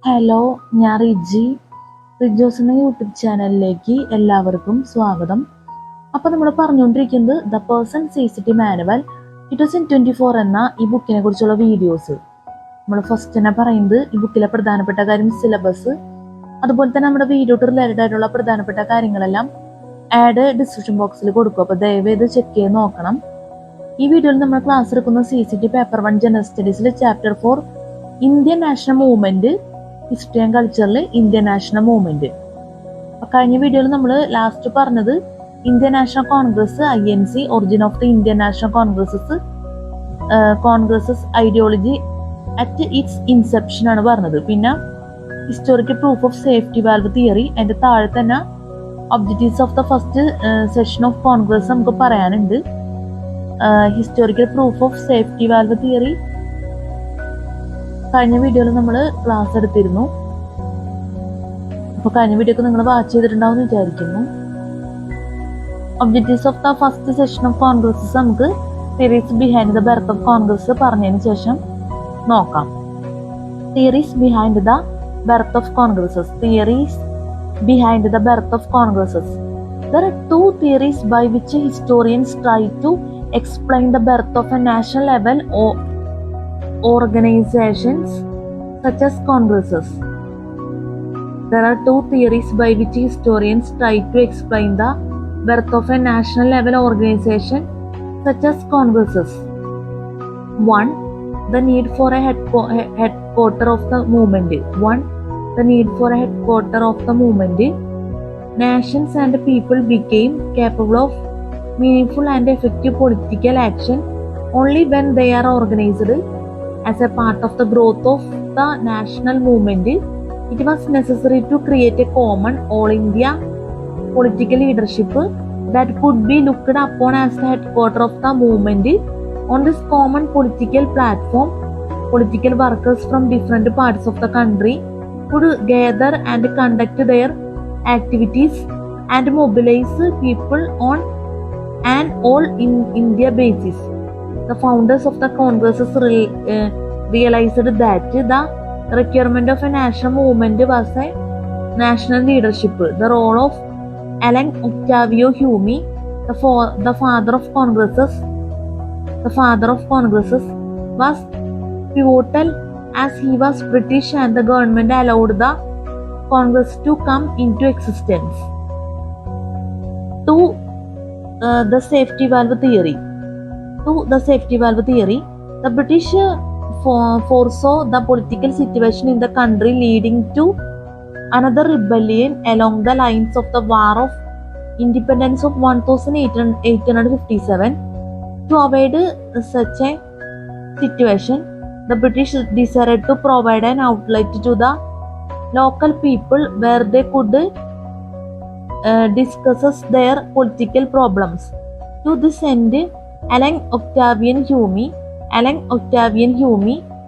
Hello, ഞാൻ റിജോസ് എന്ന YouTube ചാനലിലേക്ക് എല്ലാവർക്കും സ്വാഗതം. അപ്പോൾ നമ്മൾ പറഞ്ഞുകൊണ്ടിരിക്കുന്നത് ദ പേഴ്സൺ CCT മാനുവൽ 2024 എന്ന ഈ ബുക്കിനെ കുറിച്ചുള്ള വീഡിയോസ്. നമ്മൾ ഫസ്റ്റ് തന്നെ പറയുന്നത് ഈ ബുക്കിലെ പ്രധാനപ്പെട്ട കാര്യം സിലബസ്, അതുപോലെ തന്നെ നമ്മുടെ വീഡിയോട്ട് റിലേറ്റഡ് ആയിട്ടുള്ള പ്രധാനപ്പെട്ട കാര്യങ്ങളെല്ലാം ഡിസ്ക്രിപ്ഷൻ ബോക്സിൽ കൊടുക്കും. അപ്പോൾ ദയവേത് ചെക്ക് ചെയ്ത് നോക്കണം. ഈ വീഡിയോയിൽ നമ്മൾ ക്ലാസ് എടുക്കുന്ന CCT പേപ്പർ 1 ജനറൽ സ്റ്റഡീസിൽ chapter 4 Indian national movement, history and കൾച്ചറിൽ ഇന്ത്യൻ നാഷണൽ മൂവ്മെന്റ്. കഴിഞ്ഞ വീഡിയോയിൽ നമ്മൾ ലാസ്റ്റ് പറഞ്ഞത് Indian National Congress INC, origin of the Indian National Congress's ideology at its inception ആണ് പറഞ്ഞത്. പിന്നെ historical proof of safety valve theory, അതിന്റെ താഴെ തന്നെ objectives of the first session of Congress നമുക്ക് പറയാനുണ്ട്. Historical proof of safety valve theory കഴിഞ്ഞ വീഡിയോയിൽ നമ്മൾ ക്ലാസ് എടുത്തിരുന്നു. അപ്പോൾ കഴിഞ്ഞ വീഡിയോ ഒക്കെ നിങ്ങൾ വാച്ച് ചെയ്തിട്ടുണ്ടാവും എന്ന് വിചാരിക്കുന്നു. Objectives of the first session of Congress's നമുക്ക് theories behind the birth of Congress പറഞ്ഞതിന് ശേഷം നോക്കാം. Theories behind the birth of Congress's. Theories behind the birth of Congress's. There are two theories by which historians try to explain the birth of a national level organizations such as congresses. There are two theories by which historians try to explain the birth of a national level organization such as congresses. One, the need for a headquarter of the movement. The need for a headquarter of the movement. Nations and people became capable of meaningful and effective political action only when they are organized as a part of the growth of the national movement. It was necessary to create a common all-India political leadership that could be looked upon as the headquarter of the movement. On this common political platform, political workers from different parts of the country could gather and conduct their activities and mobilize people on an all-India basis. The founders of the congresses realized that the requirement of a national movement was a national leadership. The role of Alan Octavio Hume, the father of congresses, was pivotal as he was British and the government allowed the Congress to come into existence. To the safety valve theory. The British foresaw the political situation in the country leading to another rebellion along the lines of the War of Independence of 1857. To avoid such a situation, the British desired to provide an outlet to the local people where they could discuss their political problems. To this end, Alan Octavian Hume,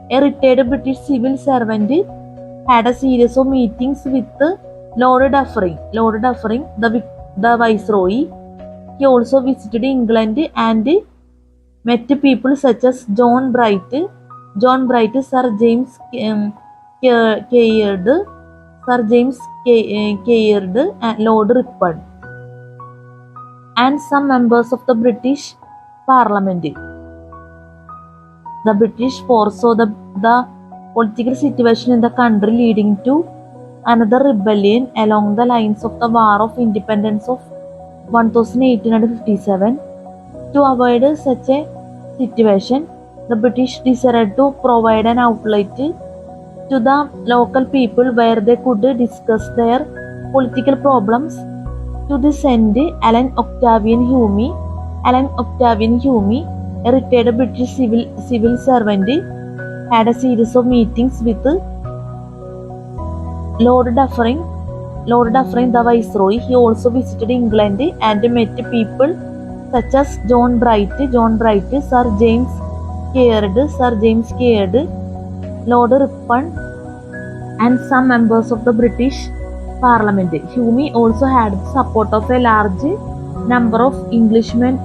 a retired British civil servant, had a series of meetings with Lord Dufferin, the Viceroy. He also visited England and met people such as John Bright, Sir James Caird, Lord Ripon, and some members of the British Parliament. The British foresaw the political situation in the country leading to another rebellion along the lines of the War of Independence of 1857. To avoid such a situation, the British desired to provide an outlet to the local people where they could discuss their political problems. To this end, Alan Octavian Hume, a retired British civil servant, had a series of meetings with Lord Dufferin, the Viceroy. He also visited England and met people such as John Bright, Sir James Caird, Lord Ripon, and some members of the British Parliament. Hume also had the support of a large number of Englishmen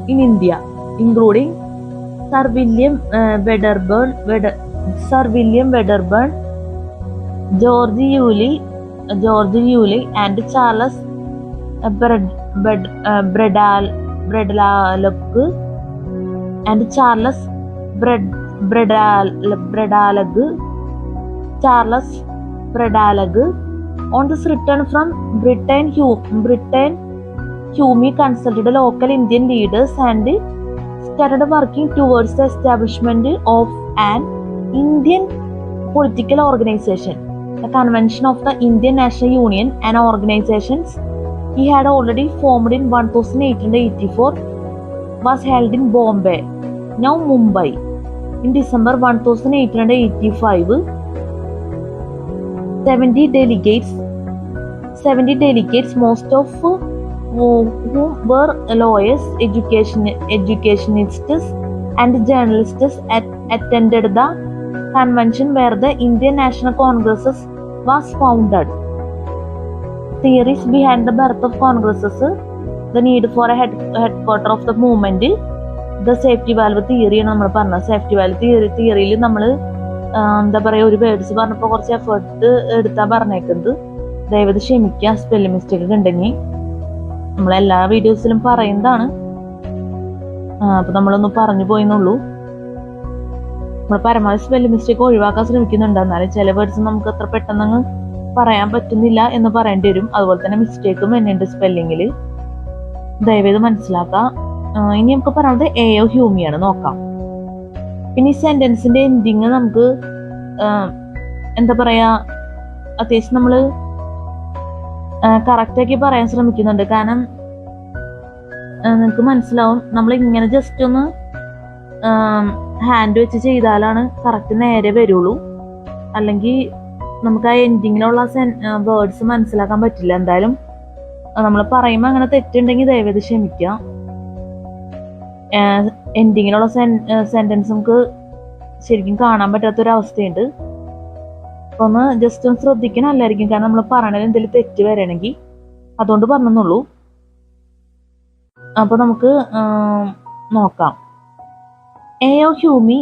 in India, including Sir William Wedderburn, George Yulee and Charles Bredalog and Charles Bredalog On this return from Britain, Hume consulted local Indian leaders and started working towards the establishment of an Indian political organization. The Convention of the Indian National Union, an organization he had already formed in 1884, was held in Bombay, now Mumbai. In December 1885, 70 delegates, most of whom were lawyers, educationists, and journalists, attended the convention where the Indian National Congress was founded. Theories behind the birth of Congresses: the need for a headquarter of the movement, the safety valve theory. നമ്മൾ പറഞ്ഞ safety valve തിയറിയിൽ നമ്മൾ എന്താ പറയുക, ഒരു words പറഞ്ഞപ്പോൾ കുറച്ച് effort എടുത്താൽ പറഞ്ഞേക്കുന്നത്. ദയവത് ക്ഷമിക്കുക, സ്പെല്ലിംഗ് മിസ്റ്റേക്ക് ഒക്കെ ഉണ്ടെങ്കിൽ. നമ്മളെല്ലാ വീഡിയോസിലും പറയുന്നതാണ്, അപ്പൊ നമ്മളൊന്ന് പറഞ്ഞു പോയെന്നുള്ളൂ. നമ്മൾ പരമാവധി സ്പെല്ലിംഗ് മിസ്റ്റേക്ക് ഒഴിവാക്കാൻ ശ്രമിക്കുന്നുണ്ട്. എന്നാലും ചില വേർഡ്സ് നമുക്ക് അത്ര പെട്ടെന്ന് പറയാൻ പറ്റുന്നില്ല എന്ന് പറയേണ്ടി വരും. അതുപോലെ തന്നെ മിസ്റ്റേക്കും വരുന്നുണ്ട് സ്പെല്ലിങ്ങിൽ, ദയവേത് മനസ്സിലാക്കാം. ഇനി നമുക്ക് പറയുന്നത് എയോ ഹ്യൂമിയാണ്, നോക്കാം. പിന്നെ ഈ സെന്റൻസിന്റെ എൻഡിങ് നമുക്ക് എന്താ പറയാ, അത്യാവശ്യം നമ്മള് കറക്റ്റാക്കി പറയാൻ ശ്രമിക്കുന്നുണ്ട്. കാരണം നിങ്ങൾക്ക് മനസ്സിലാവും, നമ്മൾ ഇങ്ങനെ ജസ്റ്റ് ഒന്ന് ഹാൻഡ് വെച്ച് ചെയ്താലാണ് കറക്റ്റ് നേരെ വരുള്ളൂ. അല്ലെങ്കിൽ നമുക്ക് ആ എൻഡിങ്ങിലുള്ള വേർഡ്സ് മനസ്സിലാക്കാൻ പറ്റില്ല. എന്തായാലും നമ്മൾ പറയുമ്പോൾ അങ്ങനെ തെറ്റുണ്ടെങ്കിൽ ദയവേത് ക്ഷമിക്കാം. എൻഡിങ്ങിലുള്ള സെന്റൻസ് നമുക്ക് ശരിക്കും കാണാൻ പറ്റാത്തൊരവസ്ഥയുണ്ട്. അപ്പൊ ഒന്ന് ജസ്റ്റ് ഒന്ന് ശ്രദ്ധിക്കണം എല്ലായിരിക്കും, കാരണം നമ്മൾ പറയണതിൽ എന്തെങ്കിലും തെറ്റ് വരണമെങ്കിൽ. അതുകൊണ്ട് പറഞ്ഞെന്നുള്ളൂ. അപ്പൊ നമുക്ക് നോക്കാം. Ao Hume.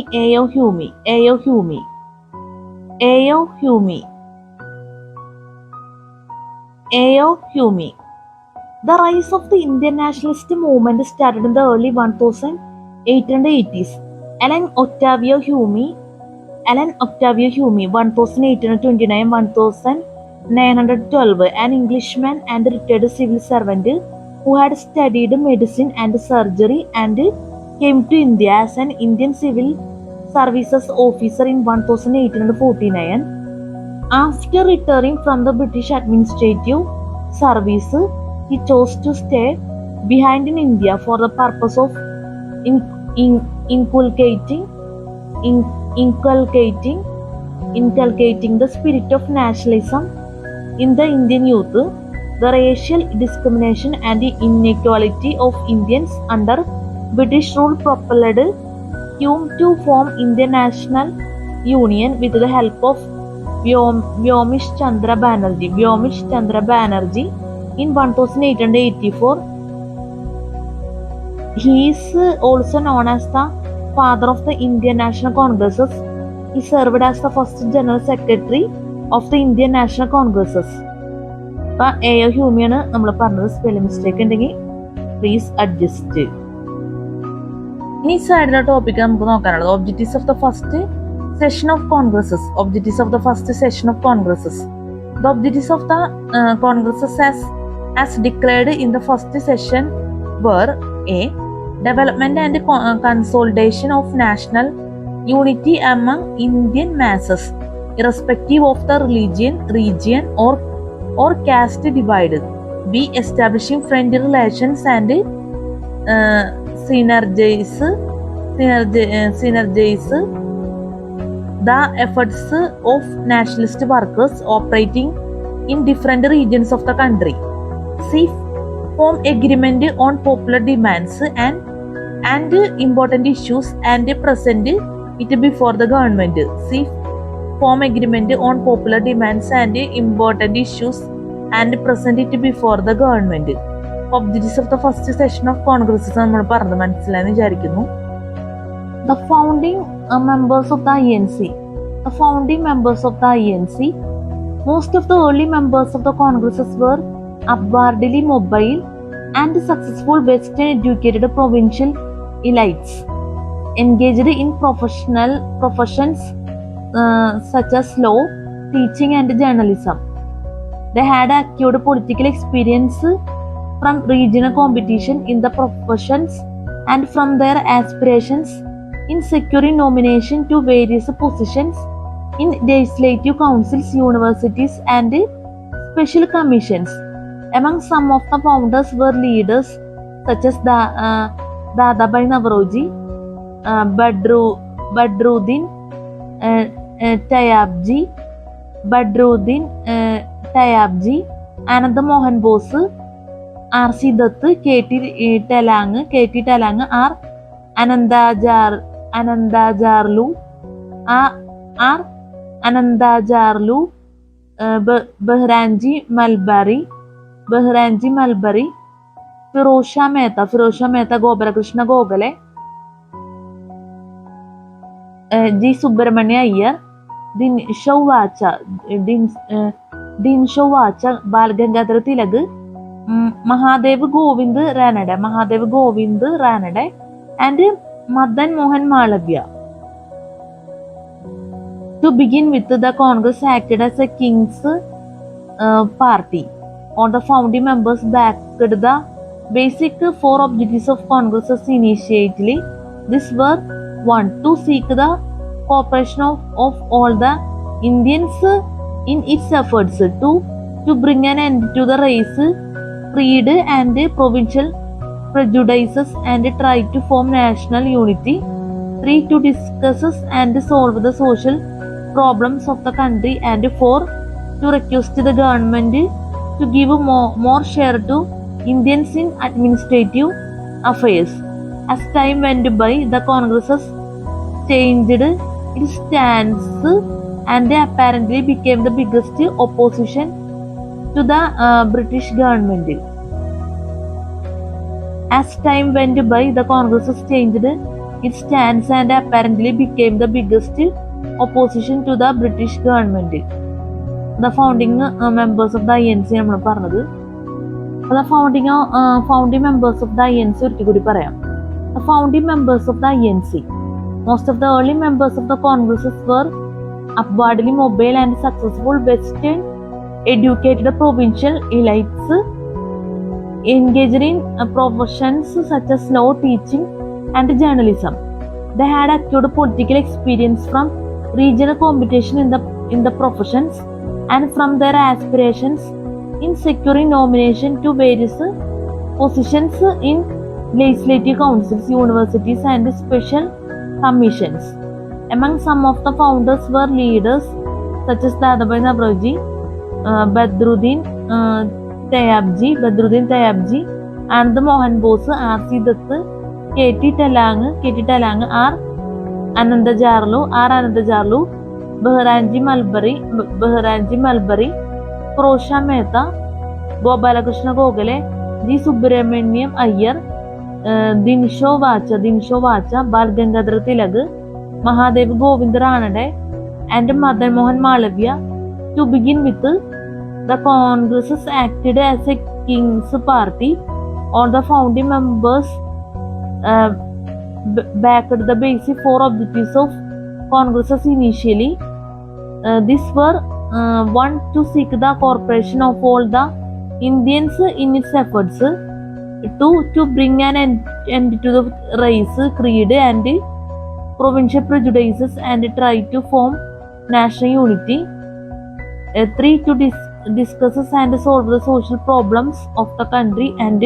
The rise of the Indian nationalist movement started in the early 1880s. Alan Octavio Hume, 1829-1912, an Englishman and retired civil servant who had studied medicine and surgery and came to India as an Indian civil services officer in 1849. After retiring from the British administrative service, he chose to stay behind in India for the purpose of inculcating the spirit of nationalism in the Indian youth, the racial discrimination and the inequality of Indians under British rule propelled Hume to form Indian National Union with the help of Vyomish Chandra Banerjee in 1884. He is also known as the father of the Indian National Congresses. He served as the first General Secretary of the Indian National Congresses. അപ്പൊ എയോ ഹ്യൂമിയാണ് നമ്മൾ പറഞ്ഞത്. Spelling mistake ഉണ്ടെങ്കിൽ please adjust. ഇനി സൈഡിലെ topic നമുക്ക് നോക്കാനുള്ളത് objectives of the first session of Congress's. The objectives of the congresses as declared in the first session were: A. Development and consolidation of national unity among Indian masses, irrespective of the region or caste divide. B. Establishing friendly relations and synergize the efforts of nationalist workers operating in different regions of the country. C. Form agreement on popular demands and important issues and present it before the government. C. Form agreement on popular demands and important issues and present it before the government. Objectives of the first session of Congress നമ്മൾ പറഞ്ഞു മനസ്സിലായെന്ന് വിചാരിക്കുന്നു. The founding members of the INC Most of the early members of the congresses were upwardly mobile and successful Western educated provincial elites engaged in professions such as law, teaching, and journalism. They had acquired political experience from regional competition in the professions and from their aspirations in securing nomination to various positions in legislative councils, universities, and special commissions. Among some of the founders were leaders such as Dadabhai Navroji, Badruddin Tayabji, Anand Mohan Bose, R.C. Dutt, K.T. Talang, R. Anandajarlu, Behranji Malbari, Firosha Mehta, Gopalakrishna Gogale, G. Subramania Iyer, Din Shavacha, Balgangadhar Tilak, Mahadev Govind Ranade, and Madan Mohan Malavya. To begin with, the Congress acted as a king's party. All the founding members backed the basic four objectives of Congresses initially. These were 1. To seek the cooperation of all the Indians in its efforts. 2. To bring an end to the race, creed, and provincial prejudices and try to form national unity. 3. To discuss and solve the social problems of the country. And 4. To request the government to give more share to Indians in administrative affairs. As time went by, the Congresses changed its stance and apparently became the biggest opposition to the British government. As time went by, the Congresses changed its stance and apparently became the biggest opposition to the British government. The founding members of the INC നമ്മൾ പറഞ്ഞത്. The founding members of the INC ഒരിക്കൽ കൂടി പറയാം. The founding members of the INC. Most of the early members of the Congresses were upwardly mobile and successful Western educated provincial elites engaged in professions such as law, teaching, and journalism. They had acquired political experience from regional competition in the professions and from their aspirations in securing nomination to various positions in legislative councils, universities, and special commissions. Among some of the founders were leaders such as Dadabhai Navroji, Badruddin Tayabji, Anand Mohan Bose, R.C. Dutt, K.T. Talang, R. Anandajarlu, Behranji Malbari, Firosha Mehta, Gopalakrishna Gogale, G. Subramaniam Iyer, Din Shavacha, Balgangadhar Tilak, Mahadev Govind Ranade, and Madan Mohan Malavya. To begin with, the Congresses acted as a king's party. All the founding members backed the basic four objectives of Congresses initially. These were 1. To seek the cooperation of all the Indians in its efforts. 2. To bring an end to the race, creed, and provincial prejudices and try to form national unity. 3. To discuss and solve the social problems of the country. And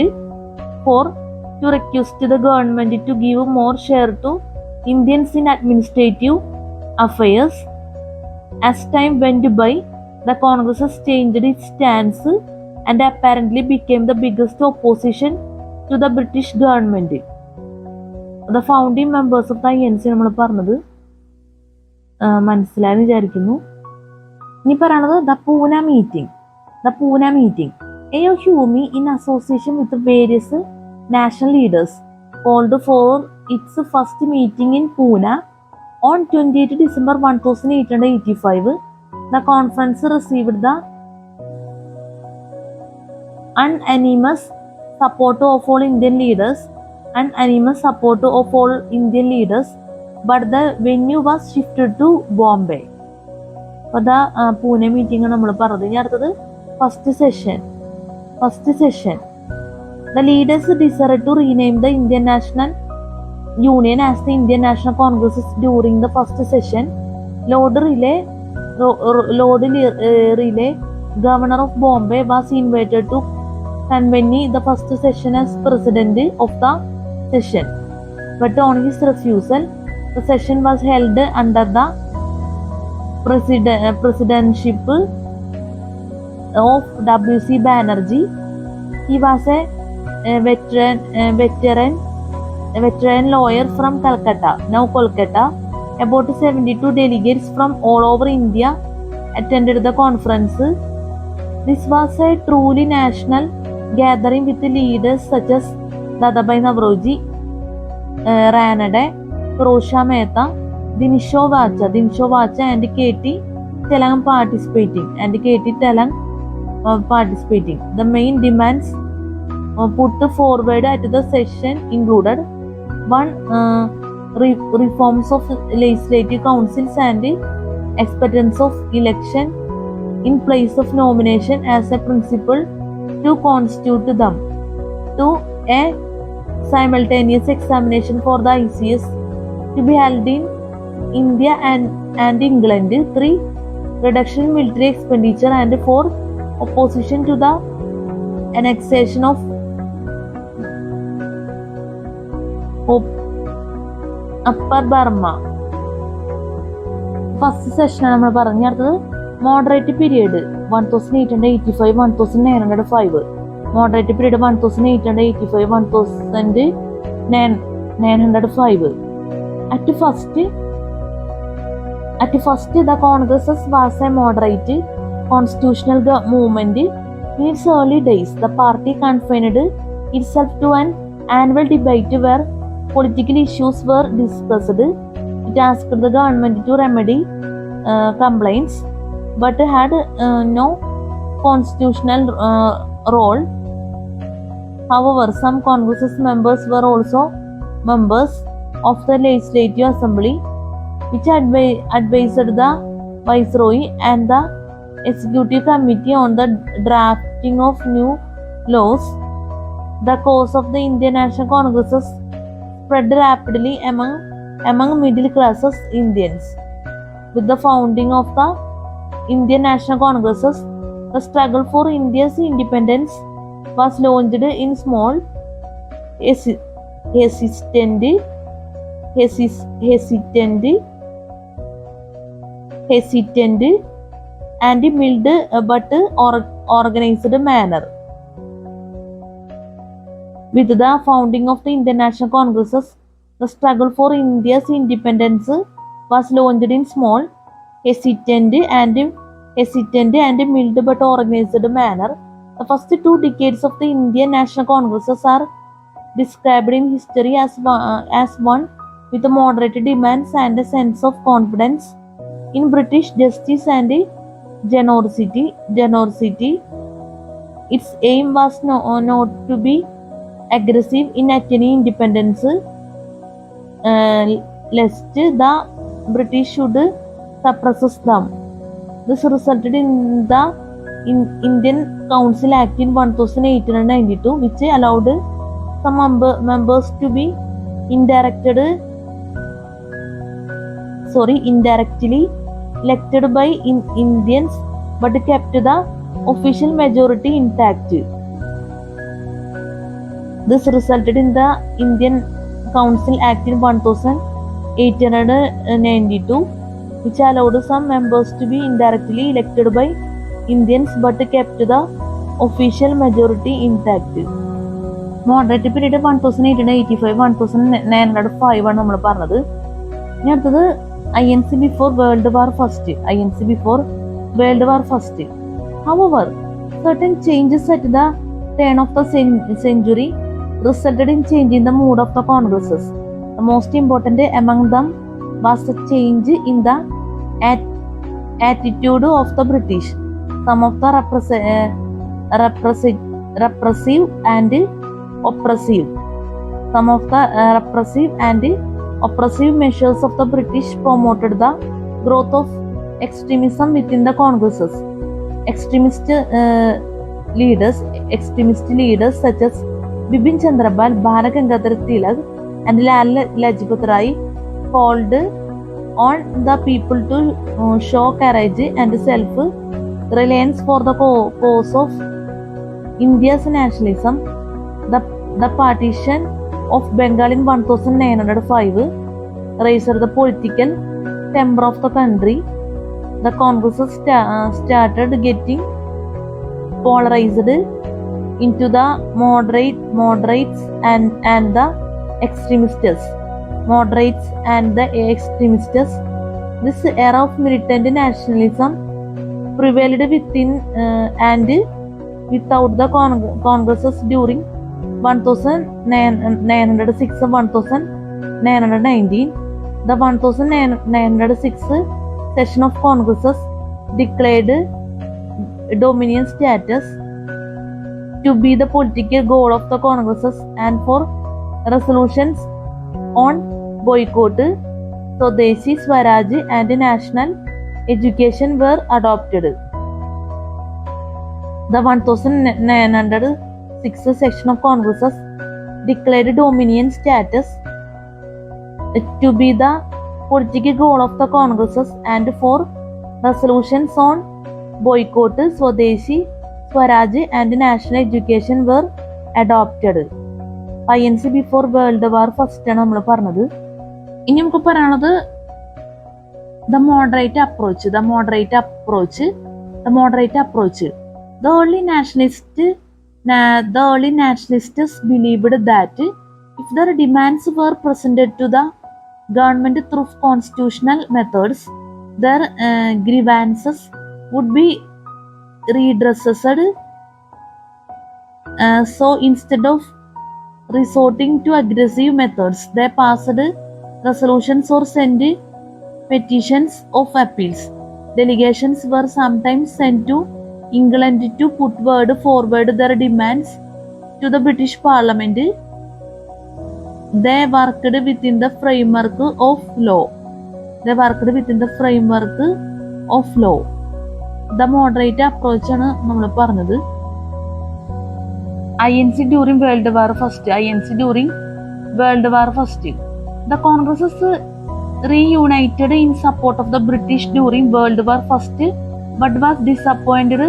4. To request the government to give more share to Indians in administrative affairs. As time went by, the Congresses changed its stance and apparently became the biggest opposition to the British government. The founding members of the INC നമ്മൾ പറഞ്ഞത് മനസ്സിലായെന്ന് വിചാരിക്കുന്നു. ഇനി പറയുന്നത് the Pune meeting. AOHUME in association with various national leaders called for its first meeting in Pune on 28 December 1885. The conference received the unanimous support of all Indian leaders, but the venue was shifted to Bombay. For the Pune meeting, നമ്മൾ പറഞ്ഞു. ഇനി അടുത്തത് first session. The leaders decided to rename the Indian National Union as the Indian National Congress during the first session. Lord Riley, Governor of Bombay, was invited to convene the first session as president of the session, but on his refusal, the session was held under the presidentship of W.C. Banerjee. He was a veteran lawyer from Calcutta, now Kolkata. About 72 delegates from all over India attended the conference. This was a truly national gathering with leaders such as Dadabhai Naoroji, Ranade, Pirojsha Mehta, Dinshaw Vacha and K.T. Telang participating. The main demands put forward at the session included: 1. Reforms of legislative councils and expectance of election in place of nomination as a principle to constitute them. 2. A simultaneous examination for the ICS to be held in India and England. 3. Reduction in military expenditure. And 4. Opposition to the annexation of Upper Burma. First സെഷനാണ് നമ്മൾ പറഞ്ഞു. അടുത്തത് moderate period 1885-1905. Moderate period 1885-1905. At first, the Congress was a moderate constitutional movement. In its early days, the party confined itself to an annual debate where political issues were discussed. It asked the government to remedy complaints, but had no constitutional role. However, some Congress members were also members of the Legislative Assembly, which advised the Viceroy and the Executive Committee on the drafting of new laws. The cause of the Indian National Congress spread rapidly among middle classes Indians. With the founding of the Indian National Congress, the struggle for India's independence was launched in small, hesitant and mild but organized manner. With the founding of the Indian National Congress, the struggle for India's independence was launched in small, hesitant and mild but organized manner. The first 2 decades of the Indian National Congresses are described in history as one with moderate demands and a sense of confidence in British justice and generosity. Its aim was not to be aggressive in attaining independence, lest the British should suppress them. This resulted in the Indian Council Act in 1892, which allowed some members to be indirectly elected by Indians, but kept the official majority intact. This resulted in the Indian Council Act in 1892, which allowed some members to be indirectly elected by Indians but kept the official majority intact. Moderate period 1885-1905 ആണ് നമ്മൾ പറഞ്ഞത്. ഇനി അടുത്തത് INC before World War First. However, certain changes at the turn of the century resulted in changing the mood of the Congresses. The most important among them was the change in the attitude of the British. Some of the repressive and oppressive. Some of the repressive and oppressive measures of the British promoted the growth of extremism within the Congresses. Extremist leaders such as Bipin Chandrabal, Bala Gangadhar Tilak, and Lala Lajpat Rai called on the people to show courage and self-reliance for the cause of India's nationalism. The partition of Bengal in 1905 raised the political temper of the country. The Congresses started getting polarized into the moderates and the extremists. This era of militant nationalism prevailed within and without the Congresses during 1906-1919. The 1906 session of Congresses declared dominion status to be the political goal of the Congresses, and for resolutions on boycott, Swadeshi, Swaraj and national education were adopted. The 1906 section of Congresses declared dominion status to be the political goal of the Congresses, and for resolutions on boycott, Swadeshi, Swaraj and national education were adopted. INC before World War First ആണ് നമ്മൾ പറഞ്ഞത്. ഇനി നമുക്ക് പറയാനുള്ളത് the moderate approach. The early nationalists believed that if their demands were presented to the government through constitutional methods, their grievances would be redressed. So instead of resorting to aggressive methods, they passed resolutions or sent petitions of appeals. Delegations were sometimes sent to England to put forward their demands to the British Parliament. They worked within the framework of law. The moderate approach ആണ് നമ്മൾ പറഞ്ഞത്. INC during World War First. The Congresses reunited in support of the British during World War First, but was disappointed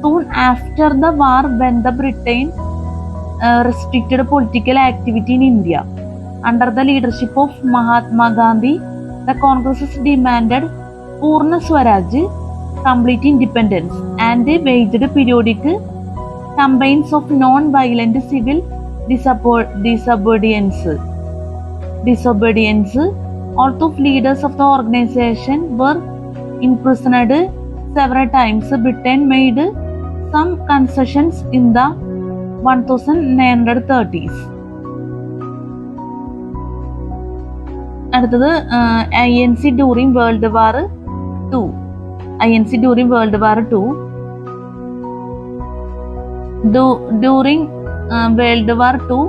soon after the war when the Britain restricted political activity in India. Under the leadership of Mahatma Gandhi, the Congresses demanded Purna Swaraj, complete independence, and waged periodic campaigns of non-violent civil disobedience. Although leaders of the organization were imprisoned several times, Britain made some concessions in the 1930s. അടുത്തത് INC during World War II. During World War II,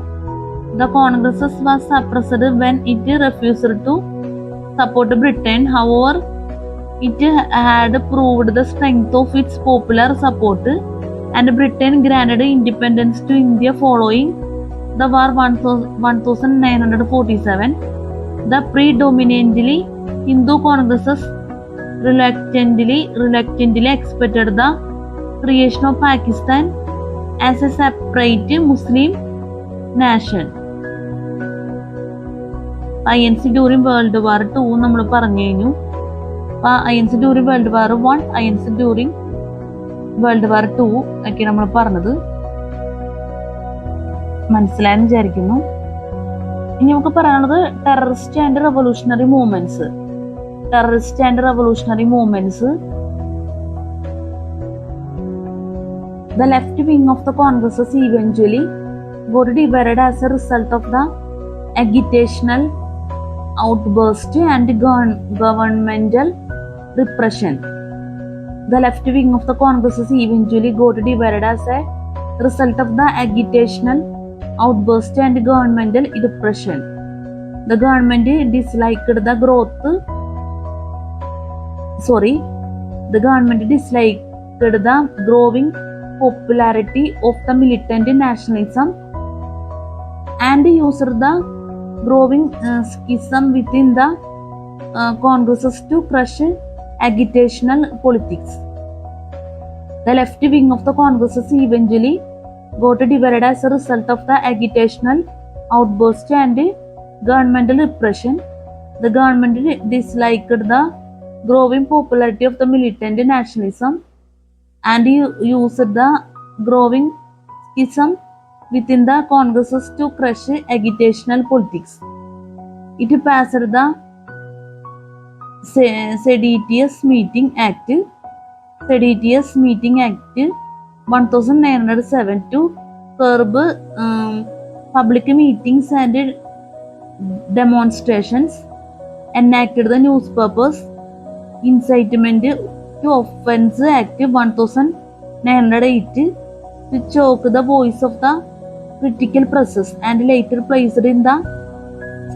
the Congresses was suppressed when it refused to support Britain. However, it had proved the strength of its popular support, and Britain granted independence to India following the war 1947. The predominantly Hindu Congresses reluctantly accepted the creation of Pakistan as a separate Muslim nation. INC during World War II നമ്മൾ പറഞ്ഞു കഴിഞ്ഞു. INC during World War I, INC during World War II ഒക്കെ നമ്മൾ പറഞ്ഞത് മനസ്സിലായെന്ന് വിചാരിക്കുന്നു. ഇനി നമുക്ക് പറയാനുള്ളത് terrorist and revolutionary movements. The left wing of the Congresses eventually got divided as a result of the agitational outburst and governmental repression. The left wing of the Congresses eventually got divided as a result of the agitational outburst and governmental repression. The government disliked the growing popularity of the militant nationalism and used the growing schism within the Congresses to crush agitational politics. The left wing of the Congresses eventually got divided as a result of the agitational outburst and governmental repression. The government disliked the growing popularity of the militant nationalism and used the growing schism within the Congresses to crush agitational politics. It passed the Seditious Meeting Act 1907 to curb public meetings and demonstrations, enacted the Newspapers Incitement to Offence Act 1908 to choke the voice of the critical presses, and later placed in the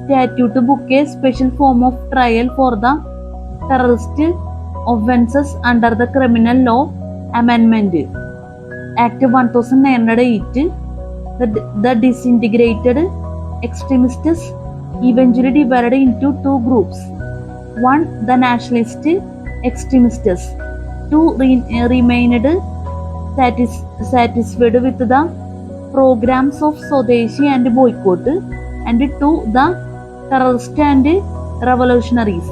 statute book a special form of trial for the terrorist offences under the Criminal Law Amendment Act 1908. The disintegrated extremists eventually divided into two groups. One, the nationalist extremists. Two remained satisfied with the programs of Swadeshi and boycott, and two, the terrorists and revolutionaries,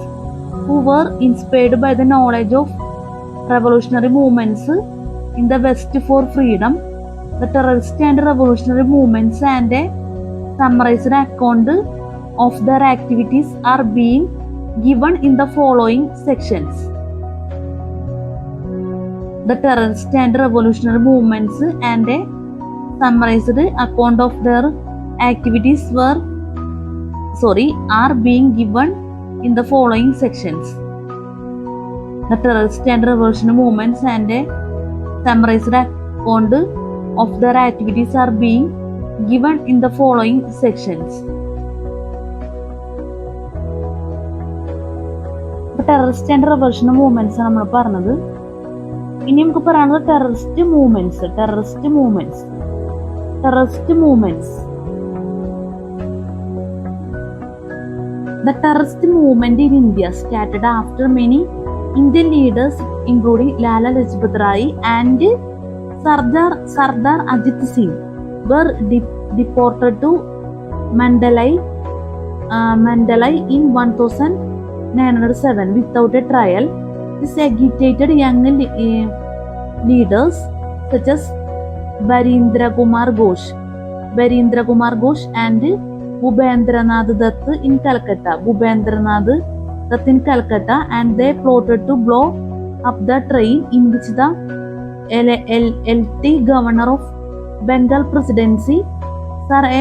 who were inspired by the knowledge of revolutionary movements in the West for freedom. The terrorist and revolutionary movements and a summarized account of their activities are being given in the following sections. The terrorist and revolutionary movements and a summarized account of their activities are being given in the following sections. The terrorist and revolutionary movements and a summarized account of their activities are being given in the following sections. Terrorist and revolutionary movements ആണ് നമ്മൾ പറഞ്ഞത്. ഇനി നമുക്ക് പറയാനുള്ളത് terrorist movements. The terrorist movement in India started after many Indian leaders, including Lala Lajpat Rai and Sardar Ajit Singh, were deported to Mandalay in 1907 without a trial. This agitated young leaders such as Barindra Kumar Ghosh and Bhupendranath Dutt in Calcutta, and they plotted to blow up the train in which the LT governor of Bengal Presidency, Sir A.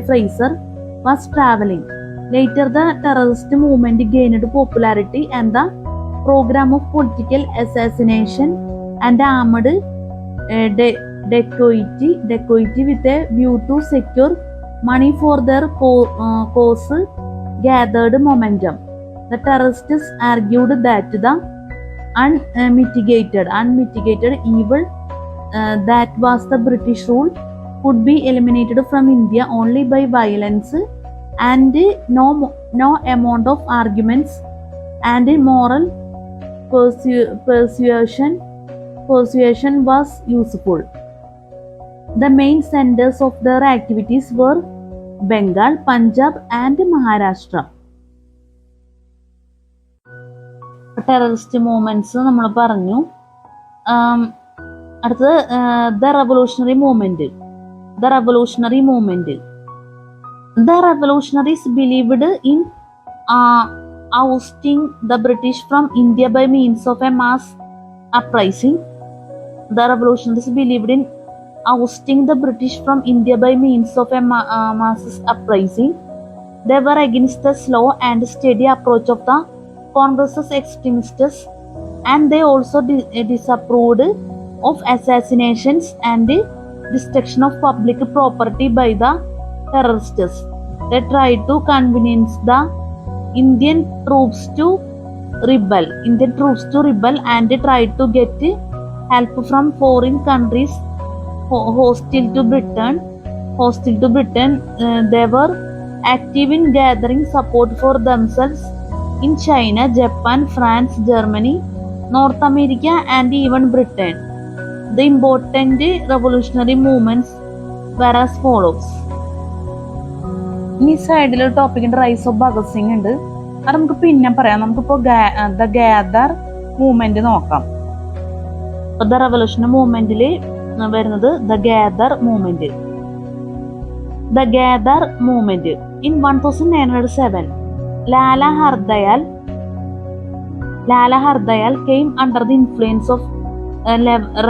Fraser, was traveling. Later, the terrorist movement gained popularity, and the program of political assassination and armed dacoity with a view to secure money for their cause gathered momentum. The terrorists argued that the unmitigated evil that was the British rule could be eliminated from India only by violence, and no amount of arguments and moral persuasion was useful. The main centers of their activities were Bengal, Punjab and Maharashtra. Terrorist movements നമ്മൾ പറഞ്ഞു. അടുത്തത് the revolutionary movement. The revolutionaries believed in ousting the British from India by means of a mass uprising. They were against the slow and steady approach of the Congress's extremists and they also disapproved of assassinations and destruction of public property by the terrorists. They tried to convince the Indian troops to rebel and tried to get help from foreign countries hostile to Britain. They were active in gathering support for themselves in China, Japan, France, Germany, North America, and even Britain. The important revolutionary movements were as follows. ഈ സൈഡിൽ ഒരു ടോപ്പിക്കിന്റെ rise of Bhagat Singh ഉണ്ട്. അത് നമുക്ക് പിന്നെ പറയാം. നമുക്കിപ്പോ the gather movement നോക്കാം. ദ റെവല്യൂഷൻ മൂവ്മെന്റിൽ വരുന്നത് the gather movement. The Gather movement. In 1907, Lala Hardayal came under the influence of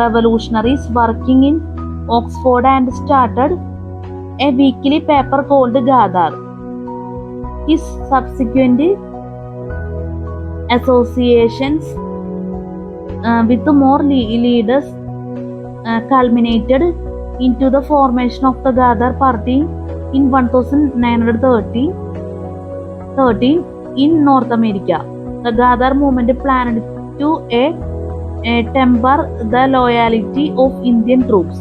revolutionaries working in Oxford and started a weekly paper called Gather. His subsequent associations with more leaders culminated into the formation of the Gather Party in 1913 in North America. The Gather movement planned to temper the loyalty of Indian troops.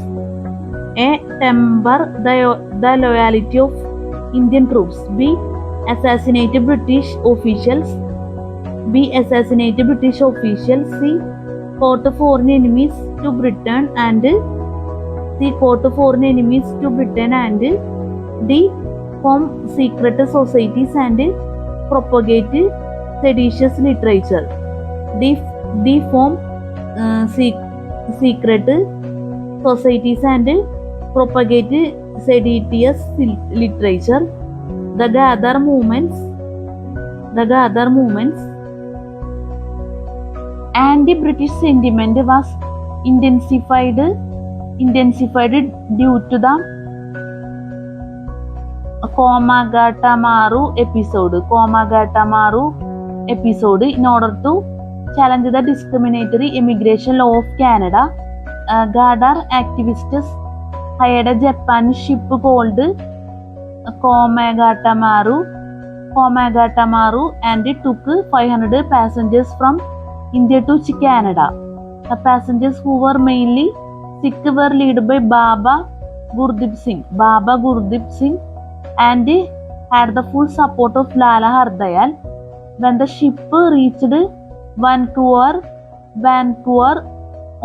B. Assassinate British officials. C. Fought foreign enemies to Britain and D. Form secret societies and propagate seditious literature. D. Form secret societies and propagate seditious literature. The Gather movements. Anti-British sentiment was intensified due to the Komagata-Maru episode. In order to challenge the discriminatory immigration law of Canada, Gather activists hired a Japanese ship called Komagata-Maru and took 500 passengers from India to Canada. The passengers, who were mainly Sikh, were led by Baba Gurdip Singh and had the full support of Lala Hardayal. When the ship reached Vancouver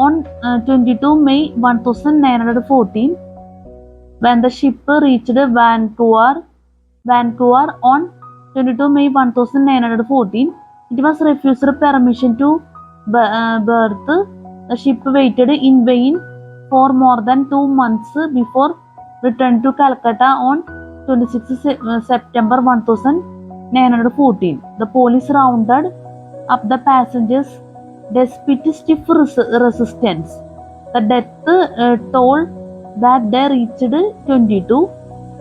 on 22 May 1914, it was refused permission to berth. The ship waited in vain for more than 2 months before returning to Calcutta on 26 September 1914. The police rounded up the passengers despite stiff resistance. The death toll that day reached 22,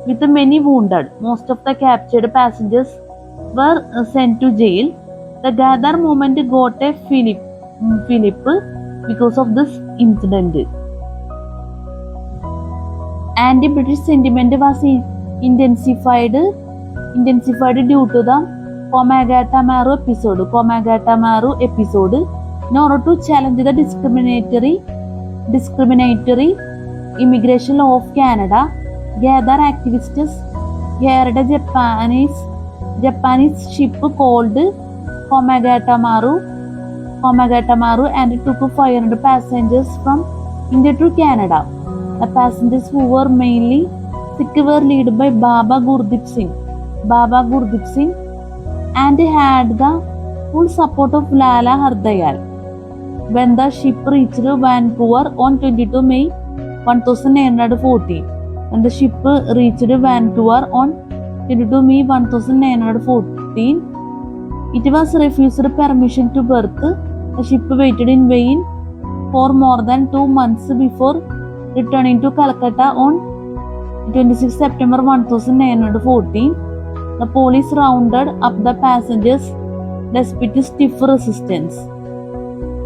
with many wounded. Most of the captured passengers were sent to jail. The Gather movement got a fillip because of this incident. Anti-British sentiment was intensified due to the Komagata-Maru episode. In order to challenge the discriminatory immigration law of Canada, Gather activists hired a Japanese ship called Komagata-Maru and took 500 passengers from India to Canada. The passengers, who were mainly Sikh, were led by Baba Gurdip Singh and had the full support of Lala Hardayal. When the ship reached Vancouver on 22 May 1914, it was refused permission to berth. The ship waited in vain for more than 2 months before returning to Calcutta on 26 September 1914. The police rounded up the passengers despite stiff resistance.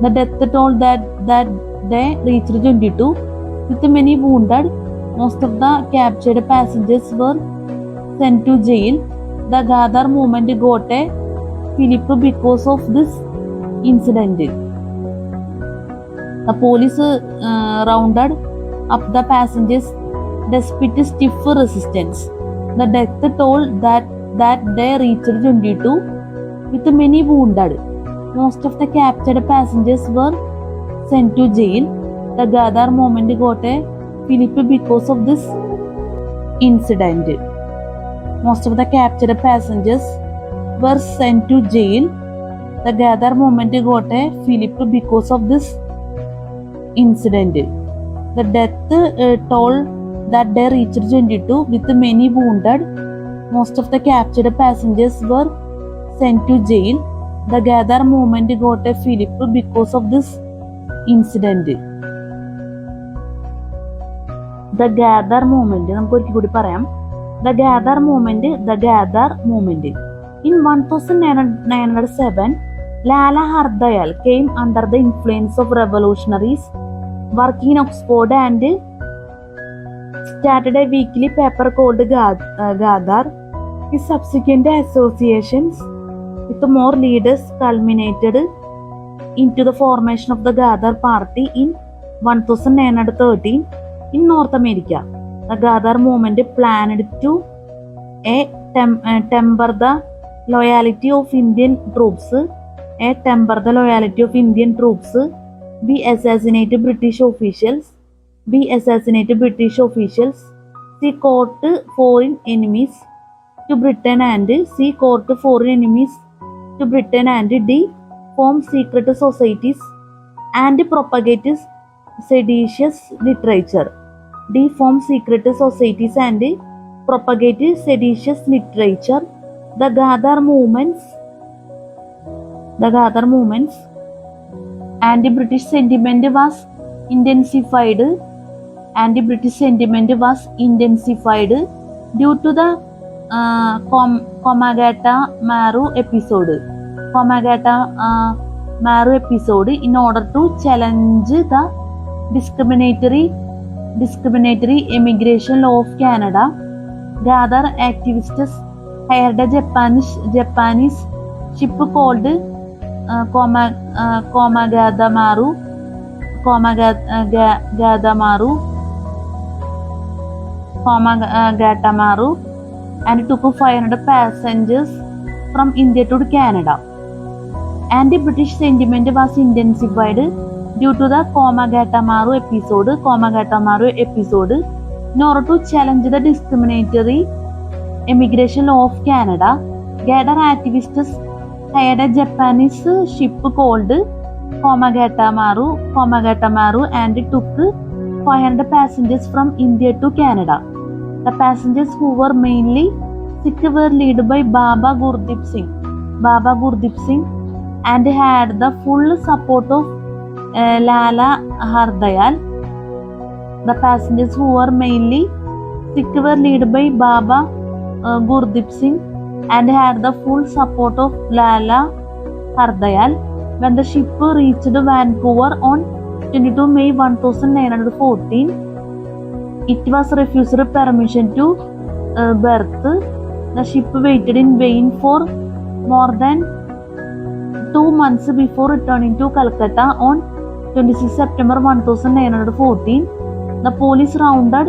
The death toll that they reached 22 with many wounded. Most of the captured passengers were sent to jail. The Ghadar movement got a fillip because of this incident. The police rounded up the passengers despite stiff resistance. The death toll that day reached 22 with many wounded. Most of the captured passengers were sent to jail. The Ghadar movement got a fillip because of this incident. Most of the captured passengers were sent to jail. The Ghadar movement got a fillip because of this incident. The death toll that day reached 22 with many wounded. Most of the captured passengers were sent to jail. The Ghadar movement got a fillip because of this incident. The Ghadar movement, നമുക്ക് ഒരിക്കൽ കൂടി പറയാം. The Ghadar movement. In 1907, Lala Hardayal came under the influence of revolutionaries working in Oxford and started a weekly paper called Ghadar. His subsequent associations with more leaders culminated into the formation of the Ghadar party in 1913 in North America. The Ghadar movement planned to temper the loyalty of Indian troops, be assassinate British officials, see court foreign enemies to Britain and form secret societies and propagate seditious literature. The Ghadar movements anti-British sentiment was intensified due to the Komagata Maru episode. In order to challenge the discriminatory immigration law of Canada, Ghadar activists hired a Japanese ship called Komagata Maru and took 500 passengers from India to Canada. Anti-British sentiment was intensified due to the Komagata Maru episode. In order to challenge the discriminatory immigration law of Canada, Ghadar activists hired a Japanese ship called Komagata Maru and took 500 passengers from India to Canada. The passengers who were mainly sick were led by Baba Gurdip Singh and had the full support of Lala Hardayal. The passengers who were mainly sick were led by Baba Gurdip Singh and had the full support of Lala Hardayal. When the ship reached Vancouver on 22 May 1914, it was refused permission to berth. The ship waited in vain for more than 2 months before returning to Calcutta on 26 September 1914. The police rounded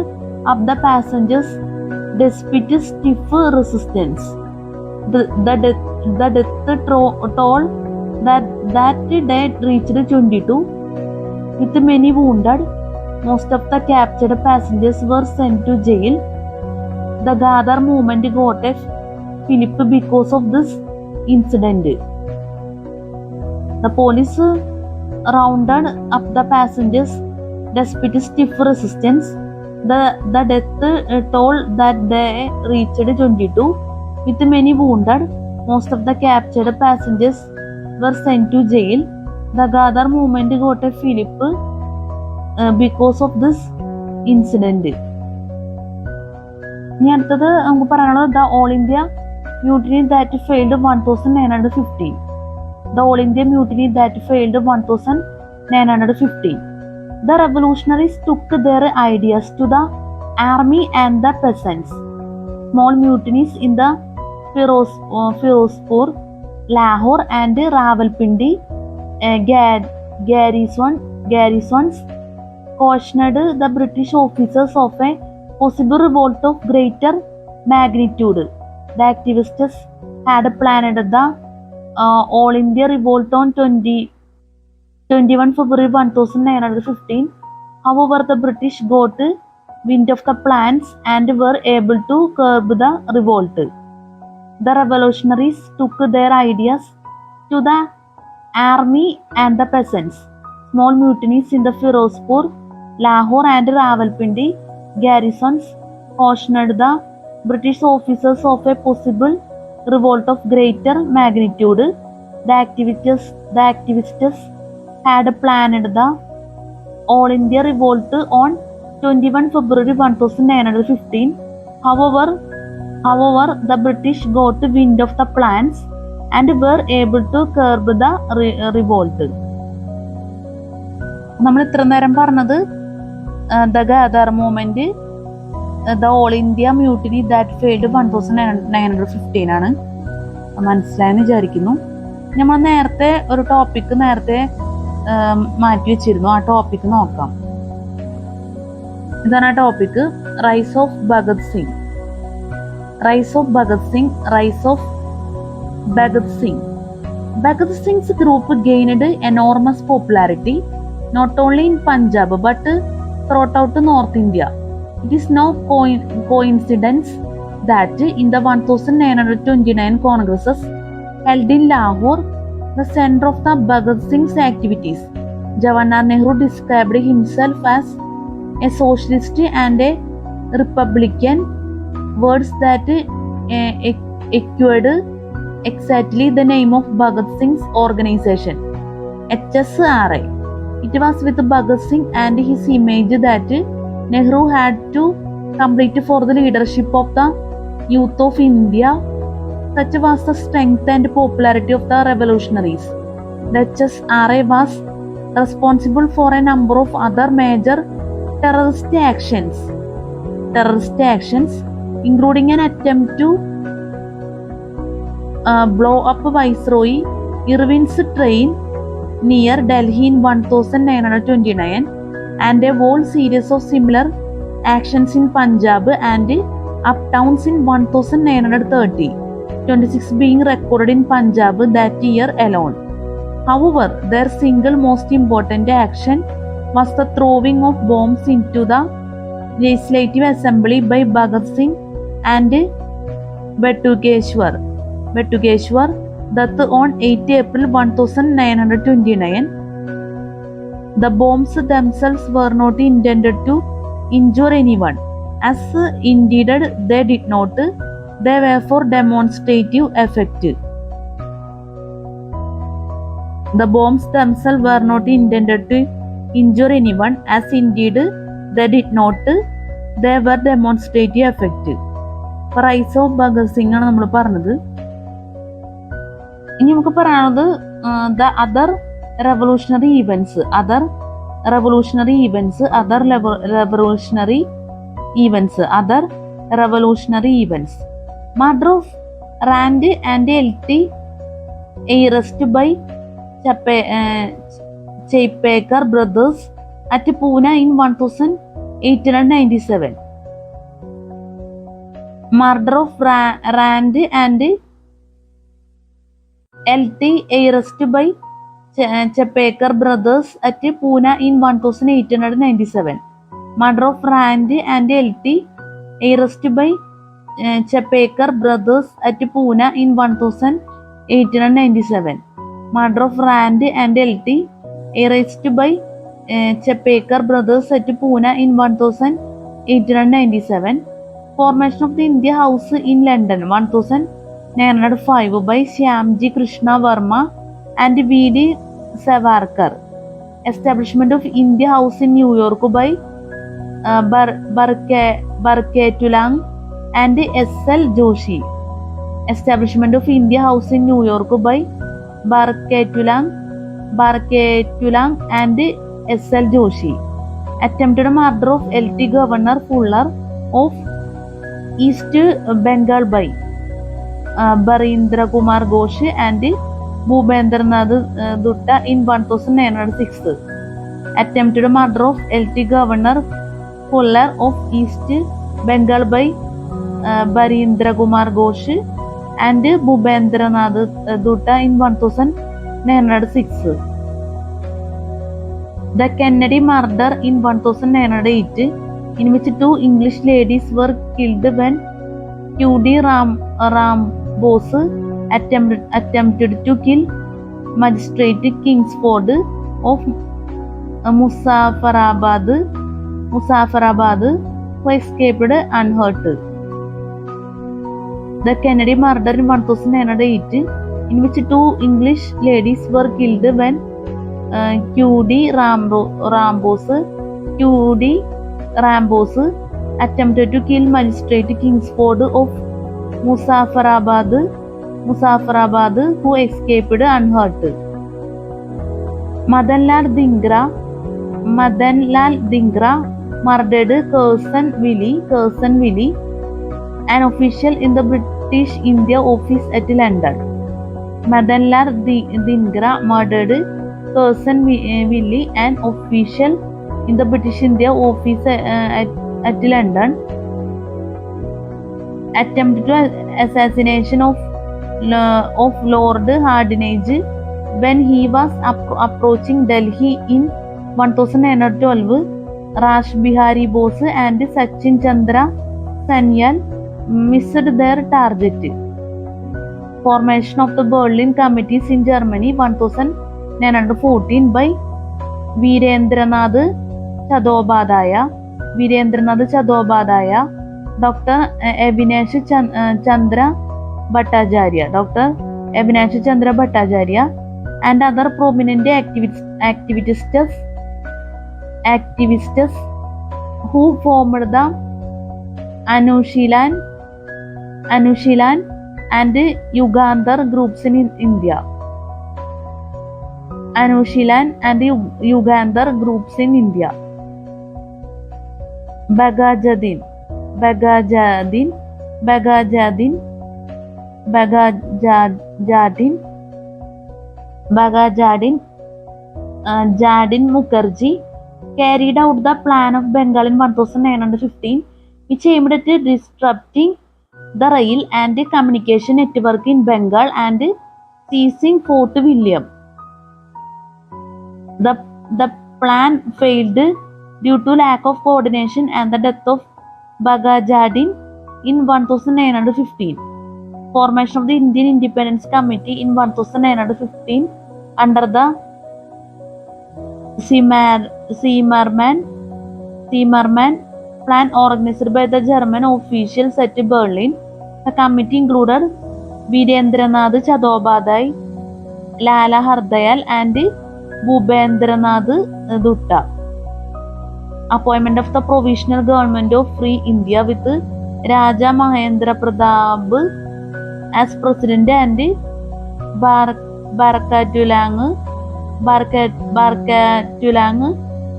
up the passengers despite stiff resistance. The death toll that day reached 22 with many wounded. Most of the captured passengers were sent to jail. The Ghadar movement got a fillip because of this incident. The police rounded up the passengers despite stiff resistance. The death toll that day reached 22 with many wounded. Most of the captured passengers were sent to jail. The Ghadar movement got a fillip because of this incident. ഇനി അടുത്തത് നമുക്ക് പറയാനുള്ളത് the all India mutiny that failed 1915. the All India mutiny that failed 1915. The revolutionaries took their ideas to the army and the peasants. Small mutinies in the Firozpur, Lahore and Rawalpindi garrisons cautioned the British officers of a possible revolt of greater magnitude. The activists had planned the All India revolt on 21 February 1915. However, the British got wind of the plans and were able to curb the revolt. The revolutionaries took their ideas to the army and the peasants. Small mutinies in the Firozpur, Lahore and Rawalpindi garrisons cautioned the British officers of a possible revolt of greater magnitude. The activists had planned the All India revolt on 21 February 1915. However, the British got wind of the plans and were able to curb the revolt. നമ്മൾ ഇത്ര നേരം പറഞ്ഞത് the gather movement, the all India mutiny that failed 1915 ആണ്. മനസ്സിലായെന്ന് വിചാരിക്കുന്നു. നമ്മൾ നേരത്തെ ഒരു ടോപ്പിക്ക് മാറ്റി വെച്ചിരുന്നു. ആ ടോപ്പിക്ക് നോക്കാം. ഇതാണ് ആ topic, rise of Bhagat Singh. Bhagat Singh's group gained enormous popularity not only in Punjab but throughout North India. It is no coincidence that in the 1929 congresses held in Lahore, the center of the Bhagat Singh's activities, Jawaharlal Nehru described himself as a socialist and a republican, words that echoed exactly the name of Bhagat Singh's organization, HSRI. It was with Bhagat Singh and his image that Nehru had to compete for the leadership of the youth of India. Such was the strength and popularity of the revolutionaries. The HSRI was responsible for a number of other major terrorist actions, including an attempt to blow up Viceroy Irwin's train near Delhi in 1929 and a whole series of similar actions in Punjab and uptowns in 1930, 26 being recorded in Punjab that year alone. However, their single most important action was the throwing of bombs into the Legislative Assembly by Bhagat Singh and Betugeshwar Dutt on 8 April 1929. The bombs themselves were not intended to injure anyone, as indeed they did not. They were for demonstrative effect. The bombs themselves were not intended to injure anyone, as indeed they did not. They were demonstrative effect. Rise of Bhagat Singh ആണ് നമ്മൾ പറഞ്ഞത്. ഇനി നമുക്ക് പറയാനുള്ളത് the other revolutionary events. Murder of Rand and LT, arrest by Chapekar brothers at Pune in 1897. Murder of Rand and LT, arrest by Chapekar brothers at Pune in 1897. Murder of Rand and LT, arrest by Chapekar brothers at Pune in 1897. Murder of Rand and LT, arrest by Chapekar brothers at Pune in 1897. Formation of the India House in London 1905 by Shyamji Krishna Verma and V.D. Savarkar. Establishment of India House in New York by Barketulang and S.L. Joshi. Establishment of India House in New York by Barketulang and S.L. Joshi. Attempted murder of Lt. Governor Fuller of East Bengal by Barindra Kumar Ghosh and Bhubendranath Dutta in 1906. Attempted murder of Lt. Governor Fuller of East Bengal by Barindra Kumar Ghosh and Bhubendranath Dutta in 1906. The Kennedy murder in 1908, in which 2 English ladies were killed when Q.D. Rambose attempted to kill Magistrate Kingsford of Muzaffarabad, who escaped unhurt. The Kennedy murder in 1908, in which 2 English ladies were killed when Q.D. Rambose attempted to kill Magistrate Kingsford of Muzaffarabad, who escaped unhurt. Madan Lal Dhingra murdered Curzon Willie, an official in the British India Office at London. Madan Lal Dhingra murdered Curzon Willie, an official in the British India Office at London. Attempted assassination of Lord Hardinge when he was approaching Delhi in 1912. Rash Bihari Bose and Sachin Chandra Sanyal missed their target. Formation of the Berlin Committees in Germany 1914 by Virendranath Chattopadhyaya, Dr. Avinash Chandra Bhattacharya, and other prominent activists who formed the Anushilan and Yugandhar groups in India. Anushilan and Yugandhar groups in India. Bagajadin, Jadin Mukherjee carried out the plan of Bengal in 1915, which aimed at disrupting the rail and communication network in Bengal and seizing Fort William. The plan failed due to lack of coordination and the death of Bagajadin in 1915. Formation of the Indian Independence Committee in 1915 under the Zimmermann plan organized by the German officials at Berlin. The committee included Virendranath Chattopadhyaya, Lala Hardayal and Bhubendranath Dutta. Appointment of the Provisional Government of Free India with Raja Mahendra Pratap as President and Barketulang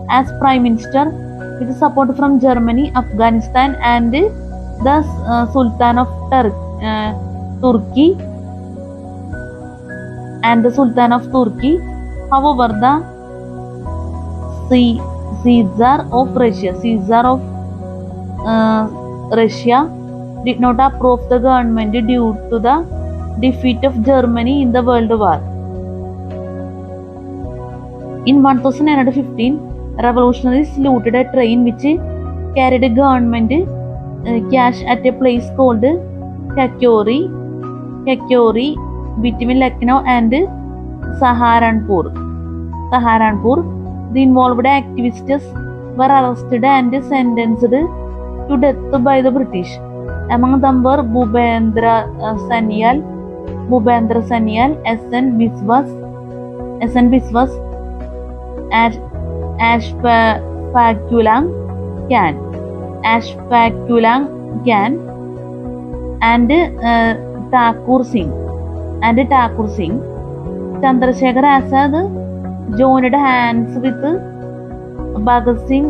as Prime Minister, with support from Germany, Afghanistan and the Sultan of Turkey. However, the Caesar of Russia did not approve the government due to the defeat of Germany in the World War. In 1915, revolutionaries looted a train which carried government cash at a place called Kakori between Lucknow and Saharanpur. The involved activists were arrested and sentenced to death by the British. Among them were Bhubendra Sanyal, S.N. Biswas, Ashfakulang Khan, and Thakur Singh. Chandrasekhar Azad joined hands with Bhagat Singh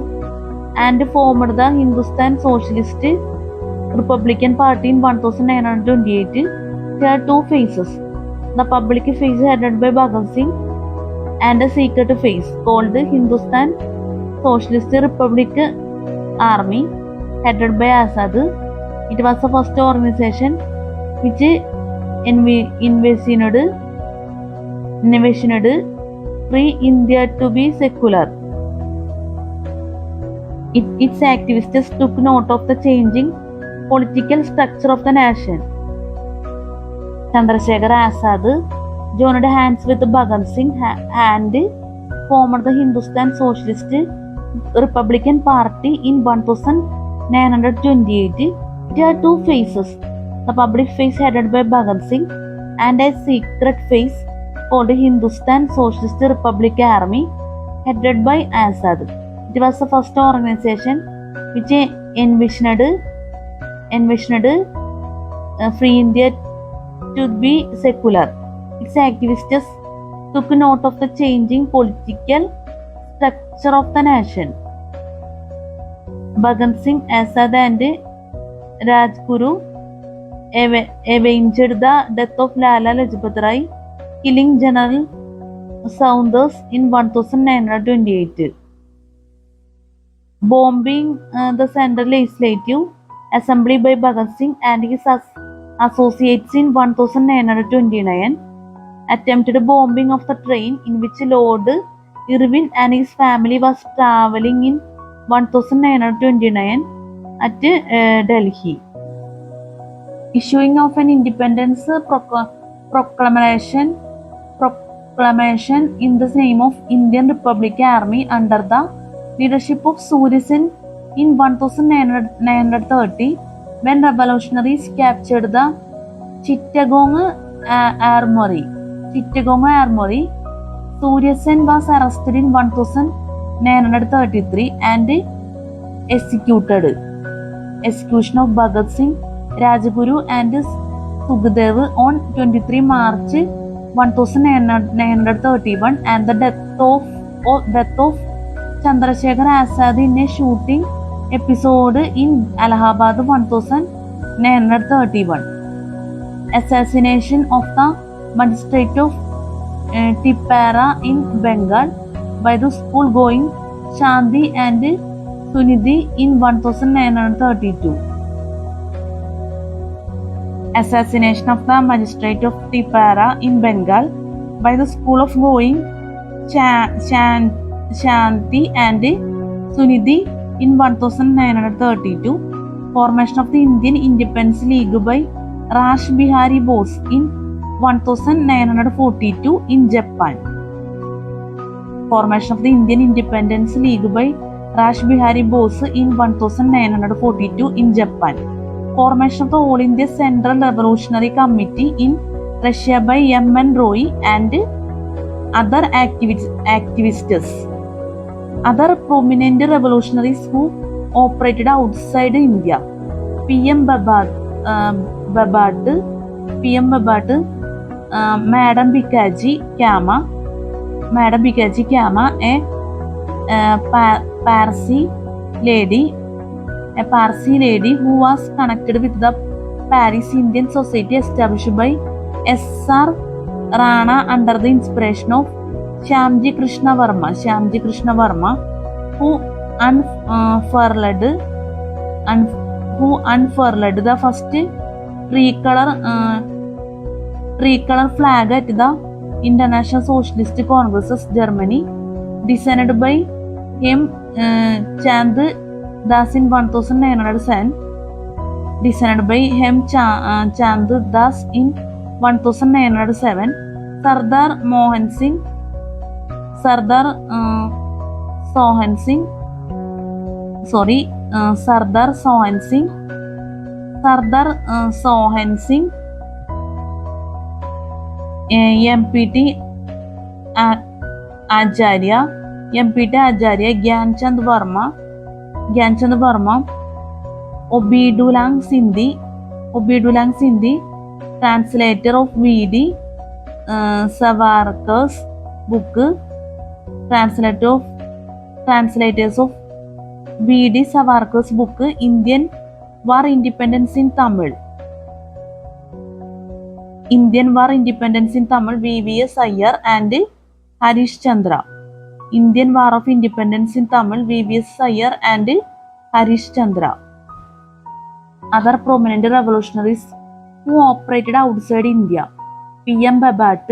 and formed the Hindustan Socialist Republican Party in 1928. There are two phases. The public phase headed by Bhagat Singh and a secret phase called the Hindustan Socialist Republic Army headed by Azad. It was the first organization which envisioned free India to be secular. Its activists took note of the changing political structure of the nation. Chandrasekhar Azad joined hands with Bhagat Singh and formed the Hindustan Socialist Republican Party in 1928. There are two phases. The public phase headed by Bhagat Singh and a secret phase called the Hindustan Socialist Republic Army headed by Azad. It was the first organization which envisioned free India to be secular. Its activists took note of the changing political structure of the nation. Bhagat Singh, Azad and Rajguru avenged the death of Lala Lajpat Rai, killing General Saunders in 1928. Bombing the Central Legislative Assembly by Bhagat Singh and his associates in 1929. Attempted bombing of the train in which Lord Irwin and his family was travelling in 1929 at Delhi. Issuing of an independence proclamation in the name of Indian Republic Army under the leadership of Surya Sen in 1930, when revolutionaries captured the Chittagong Armory. Surya Sen was arrested in 1933 and executed. Execution of Bhagat Singh, Rajguru and Sukhdev on 23 March 1931 and the death of Chandrasekhar Azad in a shooting episode in Allahabad 1931. Assassination of the magistrate of Tipara in Bengal by the school-going Shanti and Sunidhi in 1932. Assassination of the magistrate of Tipara in Bengal by the school-going Shanti and Sunidhi in 1932. Formation of the Indian Independence League by Rash Bihari Bose in 1942 in Japan. Formation of the Indian Independence League by Rash Bihari Bose in 1942 in Japan. Formation of the All India Central Revolutionary Committee in Russia by M.N. Roy and other activists. Other prominent revolutionaries who operated outside India: P.M. Babat, Madam Bikaji Cama, a Parsi lady who was connected with the Paris Indian Society established by S.R. Rana under the inspiration of Shyamji Krishna Varma, who unfurled the first tricolor flag at the International Socialist Congress, Germany, designed by Hem Chand Das in 1907. Sardar Sohan Singh, MPT Acharya, Gyan Chand Varma, Obidulang Sindhi, translator of VD, Savarkar's book, translators of V.D. Savarkar's book, Indian War Independence in Tamil. V.V.S. Iyer and Harish Chandra. Indian War of Independence in Tamil, V.V.S. Iyer and Harish Chandra. Other prominent revolutionaries who operated outside India: P.M. Babat,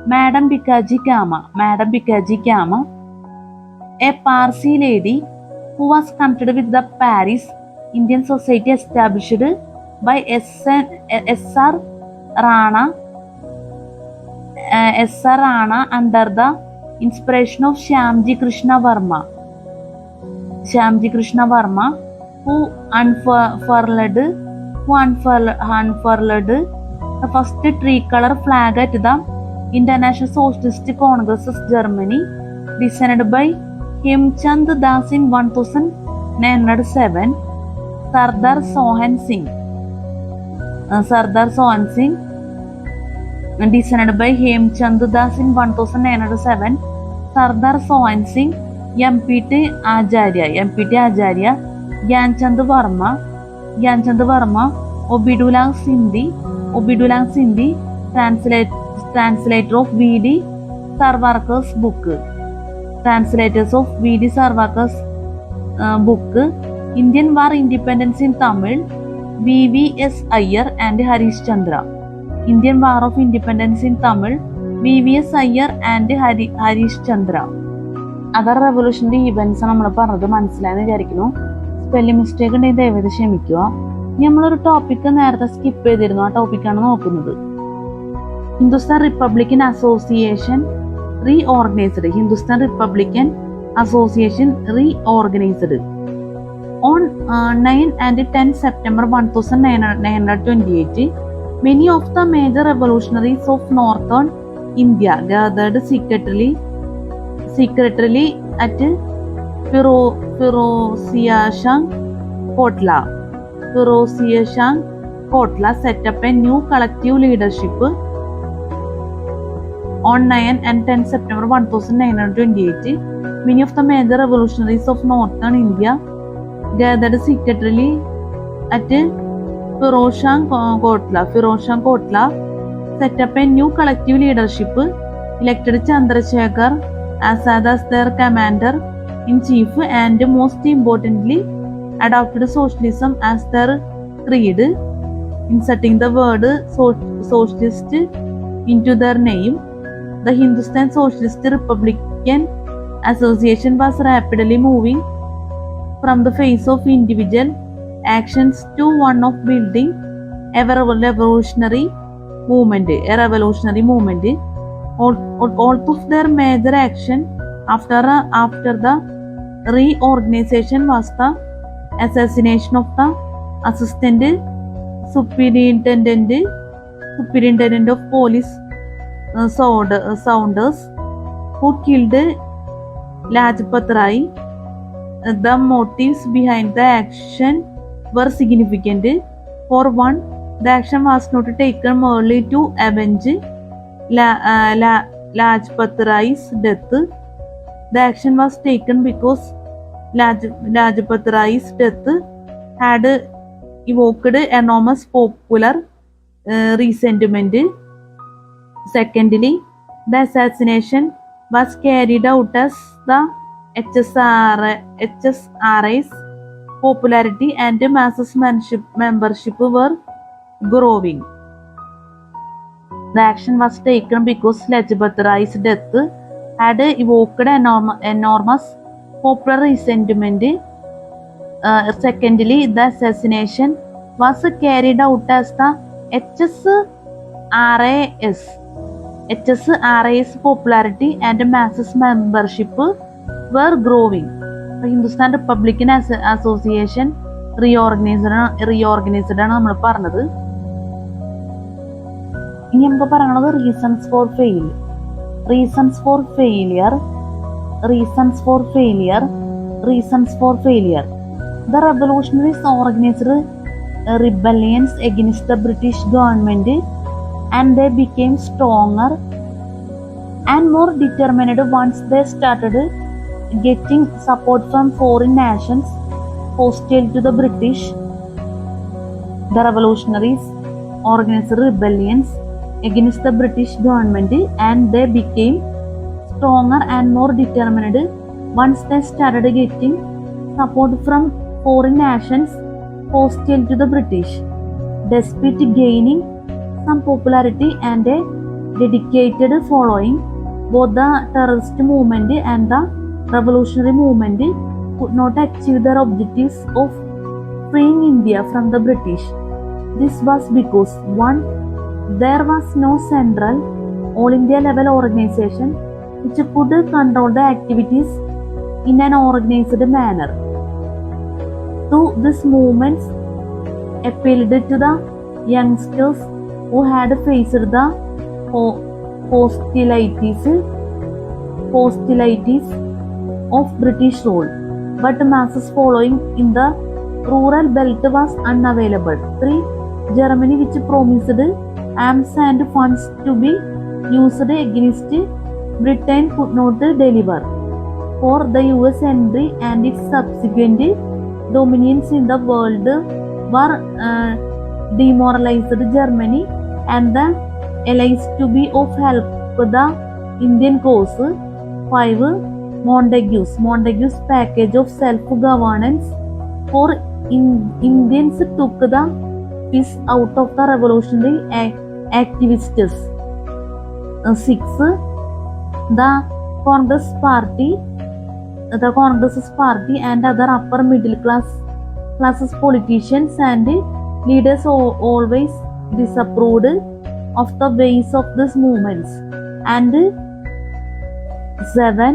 Madam Bikaji Kama, a Parsi lady who was connected with the Paris Indian Society established by S.R. Rana under the inspiration of Shyamji Krishna Varma, who unfurled the first tricolor flag at the International Socialist Congress of Germany, designed by Hemchand Das in 1907. Sardar Sohan Singh, designed by Hemchand Das in 1907. Sardar Sohan Singh, M.P.T. Acharya, Gyanchand Varma, Obidulang Sindhi, translator of V.D. Savarkar's book. Translators of V.D. Savarkar's book, Indian War Independence in Tamil, V.V.S. Iyer and Harish Chandra. Indian War of Independence in Tamil, V.V.S. Iyer and Harish Chandra. Other revolutionary events നമ്മൾ പറഞ്ഞത് മനസ്സിലായെന്ന് വിചാരിക്കുന്നു. Spelling mistake ഉണ്ടെങ്കിൽ ദയവായി ക്ഷമിക്കുക. നമ്മളൊരു topic നേരത്തെ skip ചെയ്തിരുന്നു. ആ ടോപ്പിക്കാണ് നോക്കുന്നത്. Hindustan Republican association reorganized. On 9 and 10 September 1928, many of the major revolutionaries of northern India gathered secretly at Firozshah Kotla set up a new collective leadership. On 9 and 10 September 1928, many of the major revolutionaries of northern India gathered secretly at Firozshah Kotla, set up a new collective leadership, elected Chandrasekhar Azad as their commander-in-chief, and most importantly, adopted socialism as their creed, inserting the word socialist into their name. The Hindustan Socialist Republican Association was rapidly moving from the phase of individual actions to one of building a revolutionary movement. All of their major action after the reorganization was the assassination of the assistant superintendent of police Saunders, who killed Lajpat Rai. The motives behind the action were significant. For one, the action was not taken merely to avenge Lajpat Rai's death. The action was taken because Lajpat Rai's death had evoked enormous popular resentment. Secondly, the assassination was carried out as the HSRA's popularity and masses membership were growing. The action was taken because Lajpat Rai's death had evoked enormous popular resentment. Secondly, the assassination was carried out as the HSRA's popularity and masses membership were growing. The Hindustan Republican Association reorganized ആണ് നമ്മൾ പറഞ്ഞത്. ഇനി നമുക്ക് പറയുന്നത് reasons for failure. The revolutionaries organized rebellions against the British government and they became stronger and more determined once they started getting support from foreign nations hostile to the British. The revolutionaries organized rebellions against the British government and they became stronger and more determined once they started getting support from foreign nations hostile to the British. Despite gaining some popularity and a dedicated following, both the terrorist movement and the revolutionary movement could not achieve their objectives of freeing India from the British. This was because 1. There was no central all India level organization which could control the activities in an organized manner. 2. These movements appealed to the youngsters who had faced the hostilities of British rule, but masses following in the rural belt was unavailable. 3. Germany, which promised arms and funds to be used against Britain, could not deliver. 4. The US entry and its subsequent dominance in the world were demoralized Germany and the allies to be of help for the Indian cause. 5. Montagu's package of self-governance for Indians took the piss out of the revolutionary activists. 6. The Congress Party and other upper middle classes politicians and leaders always disapproved of the ways of these movements. And 7.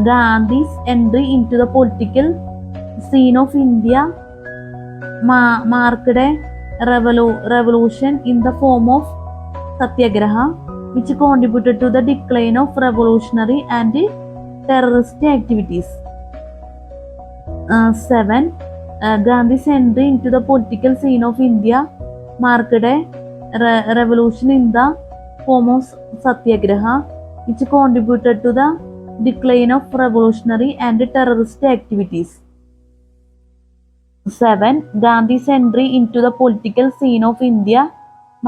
Gandhi's entry into the political scene of India marked a revolution in the form of satyagraha, which contributed to the decline of revolutionary and terrorist activities. 7. Gandhi's entry into the political scene of India marked a revolution in the form of satyagraha, which contributed to the decline of revolutionary and terrorist activities. 7. Gandhi's entry into the political scene of India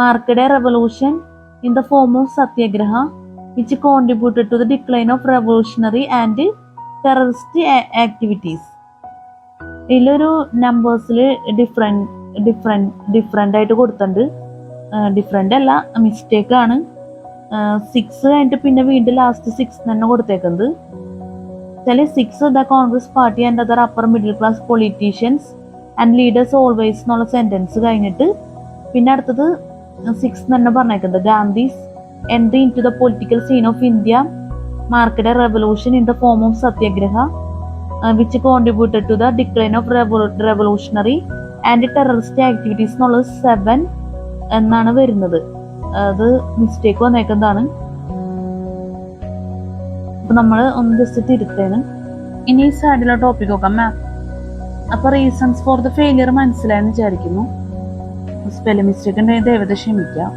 marked a revolution in the form of satyagraha, which contributed to the decline of revolutionary and terrorist activities. ഇതിലൊരു നമ്പേഴ്സിൽ different ആയിട്ട് കൊടുത്തിട്ടുണ്ട്. Different അല്ല, മിസ്റ്റേക്കാണ്. 6 കഴിഞ്ഞിട്ട് പിന്നെ വീണ്ടും last 6 തന്നെ കൊടുത്തേക്കുന്നത്. 6 the Congress party and other upper middle class politicians and leaders always എന്നുള്ള സെൻറ്റൻസ് കഴിഞ്ഞിട്ട് പിന്നെ അടുത്തത് 6 തന്നെ പറഞ്ഞേക്കുന്നത്. Gandhi's entry into the political scene of India marked a revolution in the form of satyagraha which contributed to the decline of revolutionary and terrorist activities എന്നുള്ളത് 7 എന്നാണ് വരുന്നത്. അത് മിസ്റ്റേക്ക് വന്നേക്കുന്നതാണ്. അപ്പൊ നമ്മൾ ഒന്ന് ജസ്റ്റ് തിരുത്തേണ്. ഇനി ഈ സൈഡിലുള്ള ടോപ്പിക് നോക്കാം, മാപ്പ്. അപ്പൊ റീസൺസ് ഫോർ ദ ഫെയിലിയർ മനസ്സിലായെന്ന് വിചാരിക്കുന്നു. സ്പെല്ലിംഗ് മിസ്റ്റേക്ക് ഉണ്ടെങ്കിൽ ദയവത് ക്ഷമിക്കാം.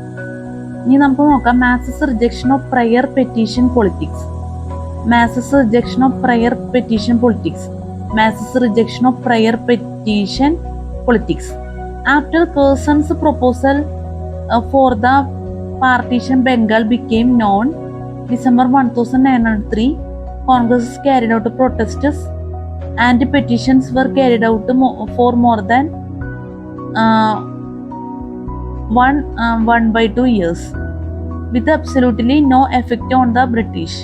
ഇനി നമുക്ക് നോക്കാം masses rejection of prayer petition politics. Masses rejection of prayer petition politics. Masses rejection of prayer petition politics. After Curzon's proposal for the partition, Bengal became known. December 1903, Congress carried out protests and petitions were carried out for more than 1.2 years, with absolutely no effect on the British.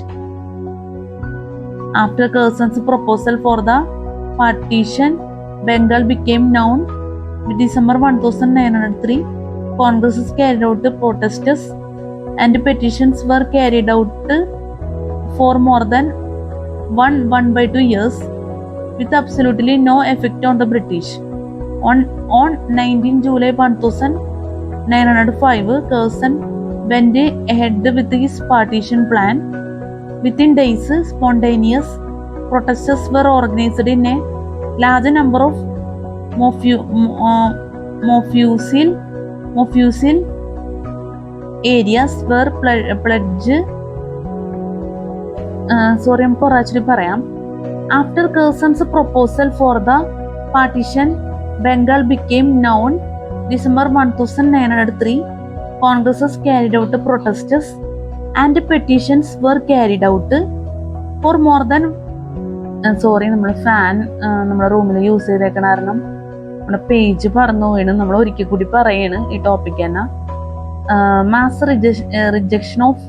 After Curzon's proposal for the partition, Bengal became known. December 1903, Congress carried out protests and petitions were carried out for more than 1.2 years, with absolutely no effect on the British. On 19 July 1905, Curzon went ahead with his partition plan. Within days, spontaneous protests were organized in a large number of Mofussil areas were pledged. Sorry, നമുക്ക് ഒരാഴ്ച പറയാം. After Curzon's proposal for the partition, Bengal became known. December 1903, Congresses carried out protests and petitions were carried out for more than നമ്മൾ fan നമ്മുടെ റൂമിൽ use ചെയ്തേക്കണ കാരണം നമ്മുടെ page പറഞ്ഞു വീണ്. നമ്മൾ ഒരിക്കൽ കൂടി പറയാണ് ഈ ടോപ്പിക് തന്നെ. Mass rejection of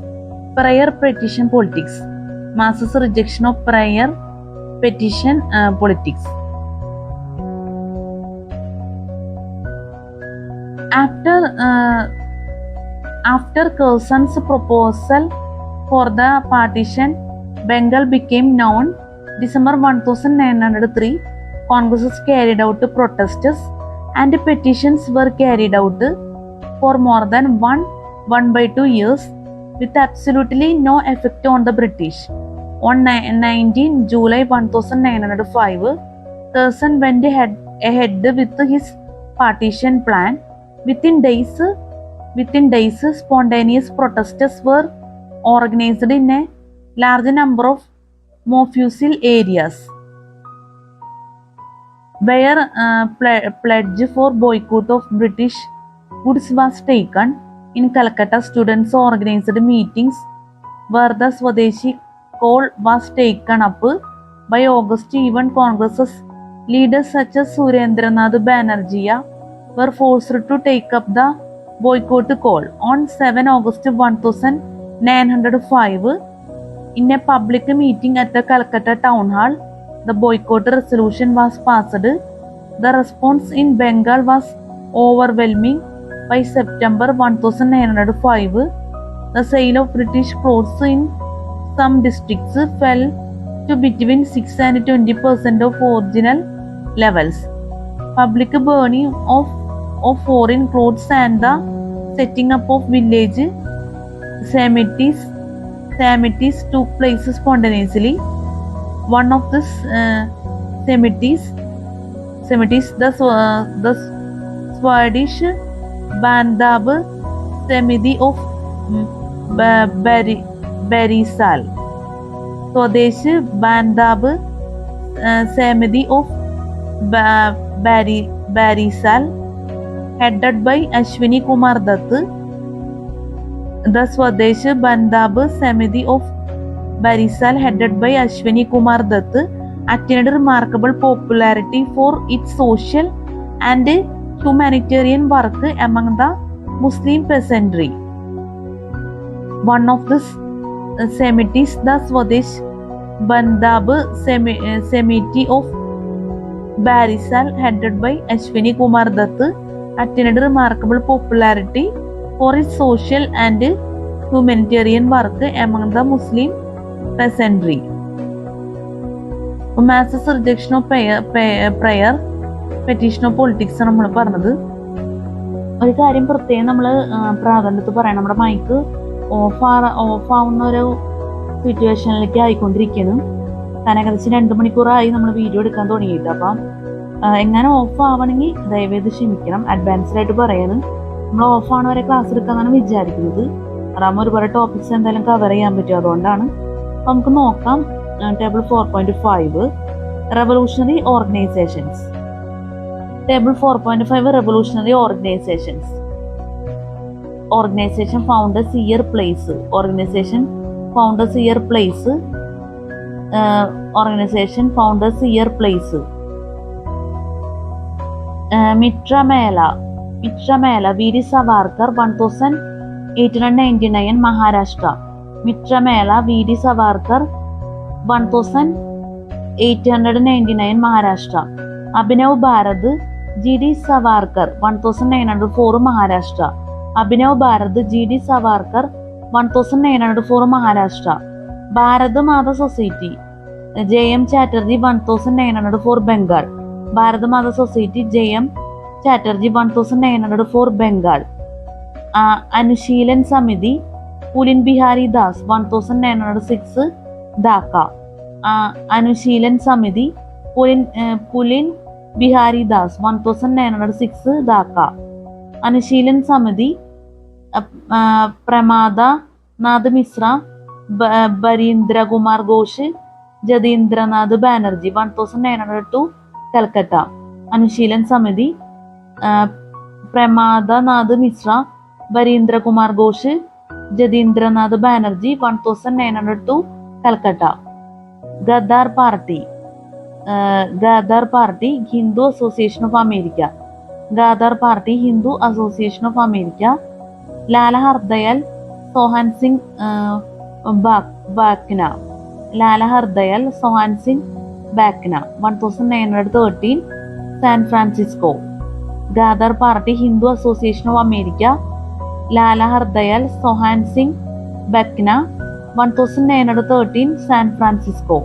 prayer petition politics. Masses rejection of prayer petition politics. After Curzon's proposal for the partition, Bengal became known. December 1903, Congresses carried out protests and petitions were carried out for more than 1.2 years with absolutely no effect on the British. On 19 July 1905, Curzon went ahead with his partition plan. Within days, spontaneous protests were organized in a large number of Mofussil areas, where pledge for boycott of British goods was taken. In Calcutta, students organized meetings where the Swadeshi call was taken up. By August, even Congresses leaders such as Surendranath Banerjee were forced to take up the boycott call. On 7 August 1905, in a public meeting at the Calcutta Town Hall, the boycott resolution was passed. The response in Bengal was overwhelming. By September 1905, the sale of British clothes in some districts fell to between 6 and 20% of original levels. Public burning of foreign clothes and the setting up of village cemeteries took place spontaneously. One of the cemeteries, the Swedish Bandab Cemetery of Barisal. Swadesh Bandab Cemetery of Barisal, headed by Ashwini Kumar Dutt. The Swadesh Bandab Samiti of Barisal, headed by Ashwini Kumar Dutt, attained remarkable popularity for its social and humanitarian work among the Muslim peasantry. One of the cemeteries, the Swadesh Bandab Cemetery of Barisal, headed by Ashwini Kumar Dutt, attained remarkable popularity for its social and humanitarian work among the Muslim peasantry. Mass rejection of prayer petition of politics നമ്മൾ പറഞ്ഞത്. ഒരു കാര്യം പ്രത്യേകം നമ്മൾ പ്രാധാന്യത്തിൽ പറയാം. നമ്മുടെ mic off ആവുന്ന ഒരു സിറ്റുവേഷനിലേക്ക് ആയിക്കൊണ്ടിരിക്കുന്നു. കാരണം ഏകദേശം 2 മണിക്കൂറായി നമ്മൾ വീഡിയോ എടുക്കാൻ തുടങ്ങിയിട്ട്. അപ്പം എങ്ങനെ ഓഫ് ആവണമെങ്കിൽ ദയവേത് ക്ഷമിക്കണം. അഡ്വാൻസ്ഡ് ആയിട്ട് പറയാണ്. നമ്മൾ ഓഫ് ആണ് വരെ ക്ലാസ് എടുക്കാന്നാണ് വിചാരിക്കുന്നത്. അതാകുമ്പോൾ ഒരുപാട് ടോപ്പിക്സ് എന്തായാലും കവർ ചെയ്യാൻ പറ്റും. അതുകൊണ്ടാണ്. അപ്പം നമുക്ക് നോക്കാം. Table 4.5 revolutionary organisations. Table 4.5 revolutionary organisations. Organisation founders year place. Organisation founders year place. Organisation founders year place. Mitra Mela വീരി സവാർക്കർ 1899 മഹാരാഷ്ട്ര. മിത്രമേള വീരി Savarkar 1899 Maharashtra. Abhinav Bharat GD Savarkar 1904 Maharashtra. Abhinav Bharat GD Savarkar 1904 Maharashtra. Bharat Mata Society JM Chatterjee 1904 Bengal. Bharat Mata Society JM Chatterjee 1904 Bengal. Anushilan Samiti Pulin Bihari Das 1906 Dhaka. Anushilan Samiti Pulin Bihari Das 1906 Dhaka. Anushilan Samiti Pramathanath Mishra, Barindra Kumar Ghosh, Jatindranath Banerjee 1902 Calcutta. Anushilan Samiti Pramathanath Mishra, Barindra Kumar Ghosh, Jatindranath Banerjee 1902 Calcutta. Ghadar Party Hindu Association of America. Ghadar Party Hindu Association of America. Lala Har Dayal Sohan Singh Bakhna. Lala Har Dayal Sohan Singh Bakhna 1913 San Francisco. Ghadar Party Hindu Association of America. Lala Har Dayal Sohan Singh Bakhna 1913 San Francisco.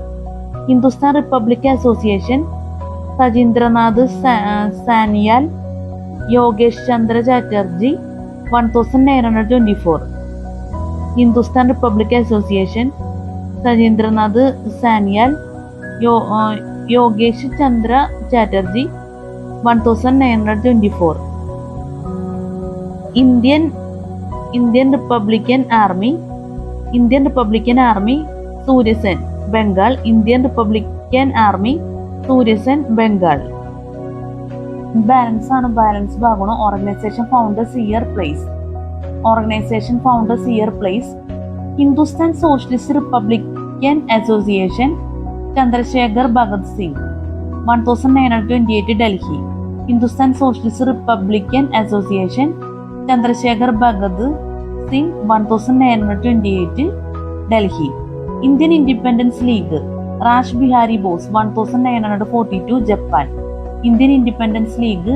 Hindustan Republic Association Sachindranath Sanyal, Yogesh Chandra Chatterjee 1924. Hindustan Republic Association Sachindranath Sanyal, Yogesh Chandra Chatterjee 1924. Indian Republican Army Surya Sen Bengal. Indian Republican Army Surya Sen Bengal. Balance ഭാഗമാണ്. Organisation founders year place. Hindustan Socialist Republican Association Chandrashekhar Bhagat Singh 1928 Delhi. Hindustan Socialist Republican Association Chandrashekhar Bhagat Singh 1928 Delhi. Indian Independence League Rash Behari Bose 1942 Japan. Indian Independence League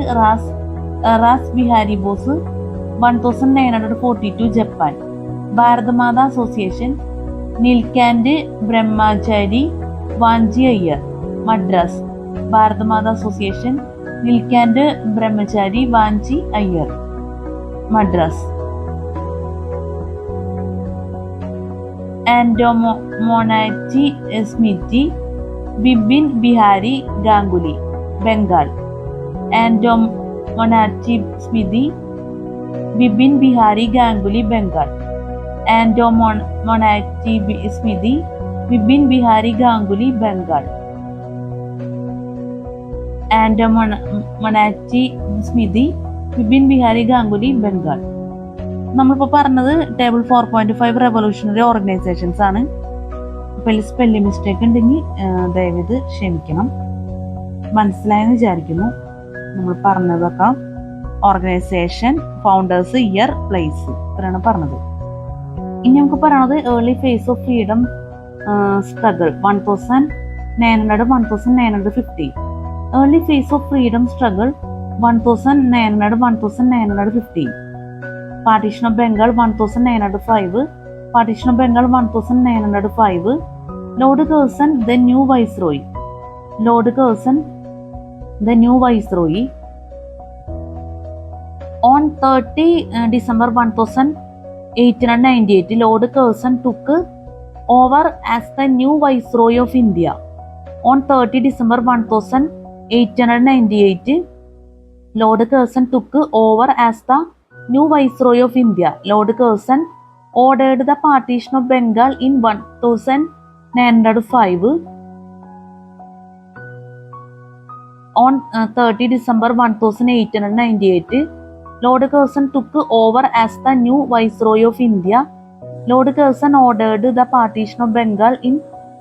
Ras Behari Bose 1942 Japan. Bharat Mata Association Neelkanth Brahmachari Vanchi Iyer Madras. Bharat Mata Association Neelkanth Brahmachari Vanchi Iyer Madras. Atmonnati Samiti Bipin Behari Ganguly Bengal. ആൻഡോമോണാറ്റി Samiti Bipin Behari Ganguly Bengal. ആൻഡോമോണാറ്റി Samiti Bipin Behari Ganguly Bengal. ആൻഡോമോണാറ്റി Samiti Bipin Behari Ganguly Bengal. നമ്മളിപ്പോൾ പറഞ്ഞത് table 4.5 revolutionary organisations ആണ്. അപ്പോൾ spelling mistake ഉണ്ടെങ്കിൽ ദയവിത് ക്ഷമിക്കണം. മനസ്സിലായെന്ന് വിചാരിക്കുന്നു. നമ്മൾ പറഞ്ഞതൊക്കെ ഓർഗനൈസേഷൻ, ഫൗണ്ടേഴ്സ്, ഇയർ, പ്ലേസ് ഇത്രയാണ് പറഞ്ഞത്. ഇനി നമുക്ക് പറയണത് early phase of freedom struggle 1900-1950. Early phase of freedom struggle 1900-1950. Partition of Bengal 1905. Partition of Bengal 1905. Lord Curzon, the new Viceroy. Lord Curzon, the new Viceroy. On 30 December 1898, Lord Curzon took over as the new Viceroy of India. On 30 December 1898, Lord Curzon took over as the new Viceroy of India. Lord Curzon ordered the partition of Bengal in 1905. On 30 December 1898, Lord Curzon took over as the new Viceroy of India. Lord Curzon ordered the partition of Bengal in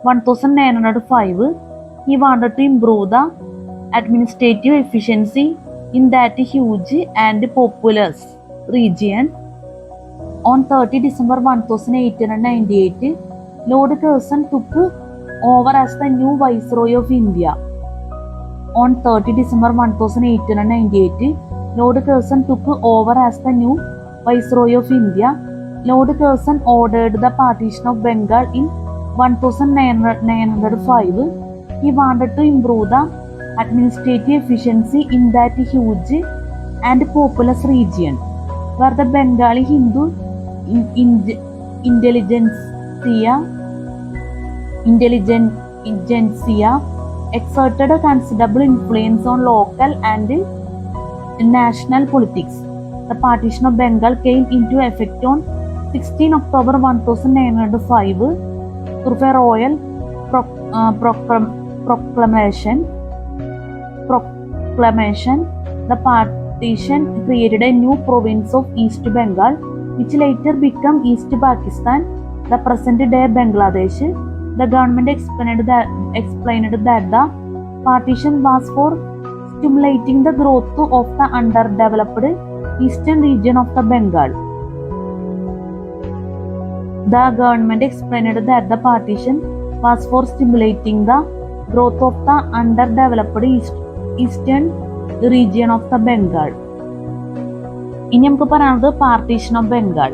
1905. He wanted to improve the administrative efficiency in that huge and populous region. On 30 December 1898, Lord Curzon took over as the new Viceroy of India. On 30 December 1898, Lord Curzon took over as the new Viceroy of India. Lord Curzon ordered the partition of Bengal in 1905. He wanted to improve the administrative efficiency in that huge and populous region where the Bengali Hindu intelligentsia exerted a considerable influence on local and national politics. The partition of Bengal came into effect on 16 October 1905 through a royal proclamation. The partition created a new province of East Bengal, which later became East Pakistan, the present-day Bangladesh. The government explained that the partition was for stimulating the growth of the underdeveloped eastern region of the Bengal. The government explained that the partition was for stimulating the growth of the underdeveloped eastern region of the Bengal. ഇനി നമുക്ക് പറയാനുള്ളത് partition of Bengal.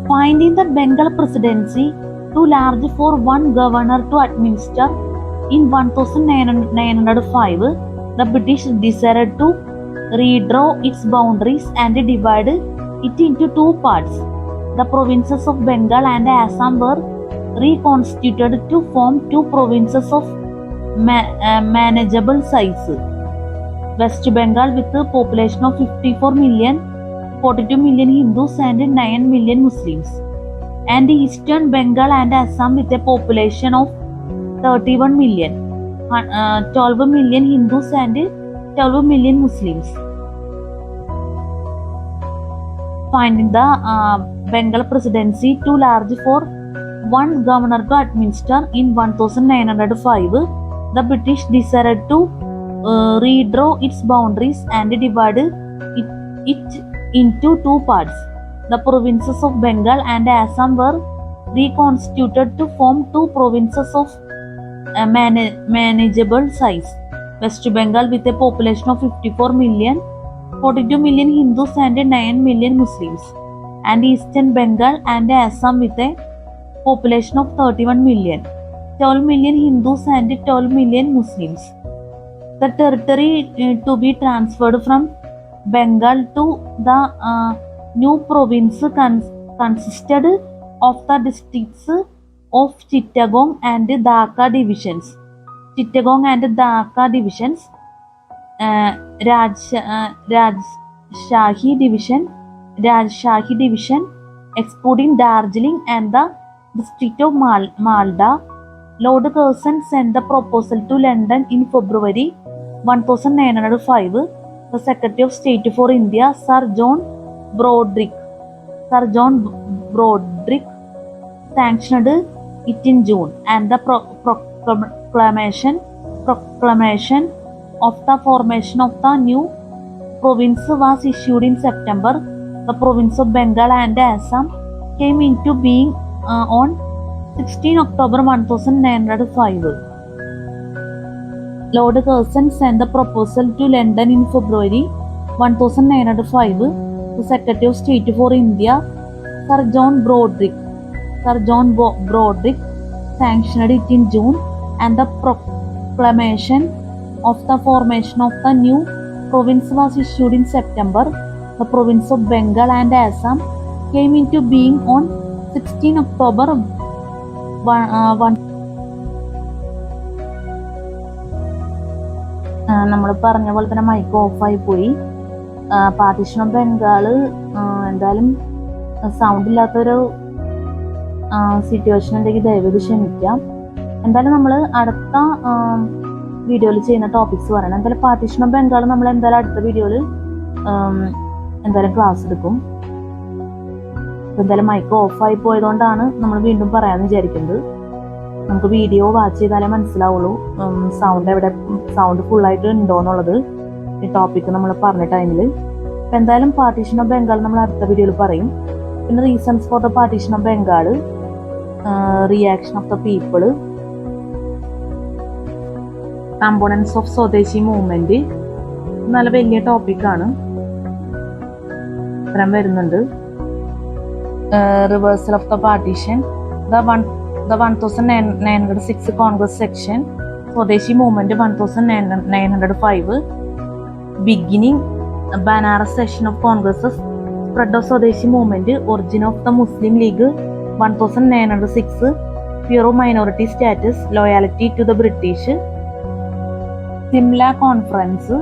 Finding the Bengal presidency too large for one governor to administer in 1905, the British decided to redraw its boundaries and divide it into two parts. The provinces of Bengal and Assam were reconstituted to form two provinces of manageable size. West Bengal with a population of 54 million, 42 million Hindus and 9 million Muslims, and Eastern Bengal and Assam with a population of 31 million, 12 million Hindus and 12 million Muslims. Finding the Bengal presidency too large for one governor to administer in 1905, the British decided to redraw its boundaries and divide it into two parts. The provinces of Bengal and Assam were reconstituted to form two provinces of manageable size. West Bengal with a population of 54 million, 42 million Hindus and 9 million Muslims, and Eastern Bengal and Assam with a population of 31 million, 12 million Hindus and 12 million Muslims. The territory to be transferred from Bengal to the new province consisted of the districts of Chittagong and Dhaka divisions, Rajshahi division, excluding Darjeeling, and the district of Malda. Lord Curzon sent the proposal to London in February 1905. The Secretary of State for India, Sir John Brodrick, sanctioned it in June, and the proclamation of the formation of the new province was issued in September. The province of Bengal and Assam came into being on 16 October 1905. Lord Curzon sent the proposal to London in February 1905. The Secretary of State for India, Sir John Brodrick, sanctioned it in June, and the proclamation of the formation of the new province was issued in September. The province of Bengal and Assam came into being on 16 October 1. നമ്മൾ പറഞ്ഞ പോലെ തന്നെ mic ഓഫായി പോയി. Partition of Bengal എന്തായാലും sound ഇല്ലാത്തൊരു situation ഉണ്ടെങ്കിൽ ദയവേത് ക്ഷമിക്കാം. എന്തായാലും നമ്മൾ അടുത്ത വീഡിയോയിൽ ചെയ്യുന്ന ടോപ്പിക്സ് പറയണം. എന്തായാലും പാർട്ടീഷൻ ഓഫ് ബംഗാൾ നമ്മൾ എന്തായാലും അടുത്ത വീഡിയോയിൽ എന്തായാലും ക്ലാസ് എടുക്കും. എന്തായാലും മൈക്ക് ഓഫായി പോയതുകൊണ്ടാണ് നമ്മൾ വീണ്ടും പറയാമെന്ന് വിചാരിക്കുന്നത്. നമുക്ക് വീഡിയോ വാച്ച് ചെയ്താലേ മനസ്സിലാവുള്ളൂ സൗണ്ട് ഫുള്ളായിട്ട് ഉണ്ടോ എന്നുള്ളത് ഈ ടോപ്പിക്ക് നമ്മൾ പറഞ്ഞ ടൈമിൽ. അപ്പം എന്തായാലും പാർട്ടീഷൻ ഓഫ് ബംഗാൾ നമ്മൾ അടുത്ത വീഡിയോയിൽ പറയും. പിന്നെ reasons for the partition of Bengal, reaction of the people, components of സ്വദേശി മൂവ്മെന്റ്, നല്ല വലിയ ടോപ്പിക്കാണ്. ഇത്രയും വരുന്നുണ്ട്. Reversal of the partition, the 1906 Congress section, Swadeshi movement 1905, beginning Banaras session of Congresses, spread of Swadeshi movement, origin of the Muslim League 1906, fear of minority status, loyalty to the British, Simla conference,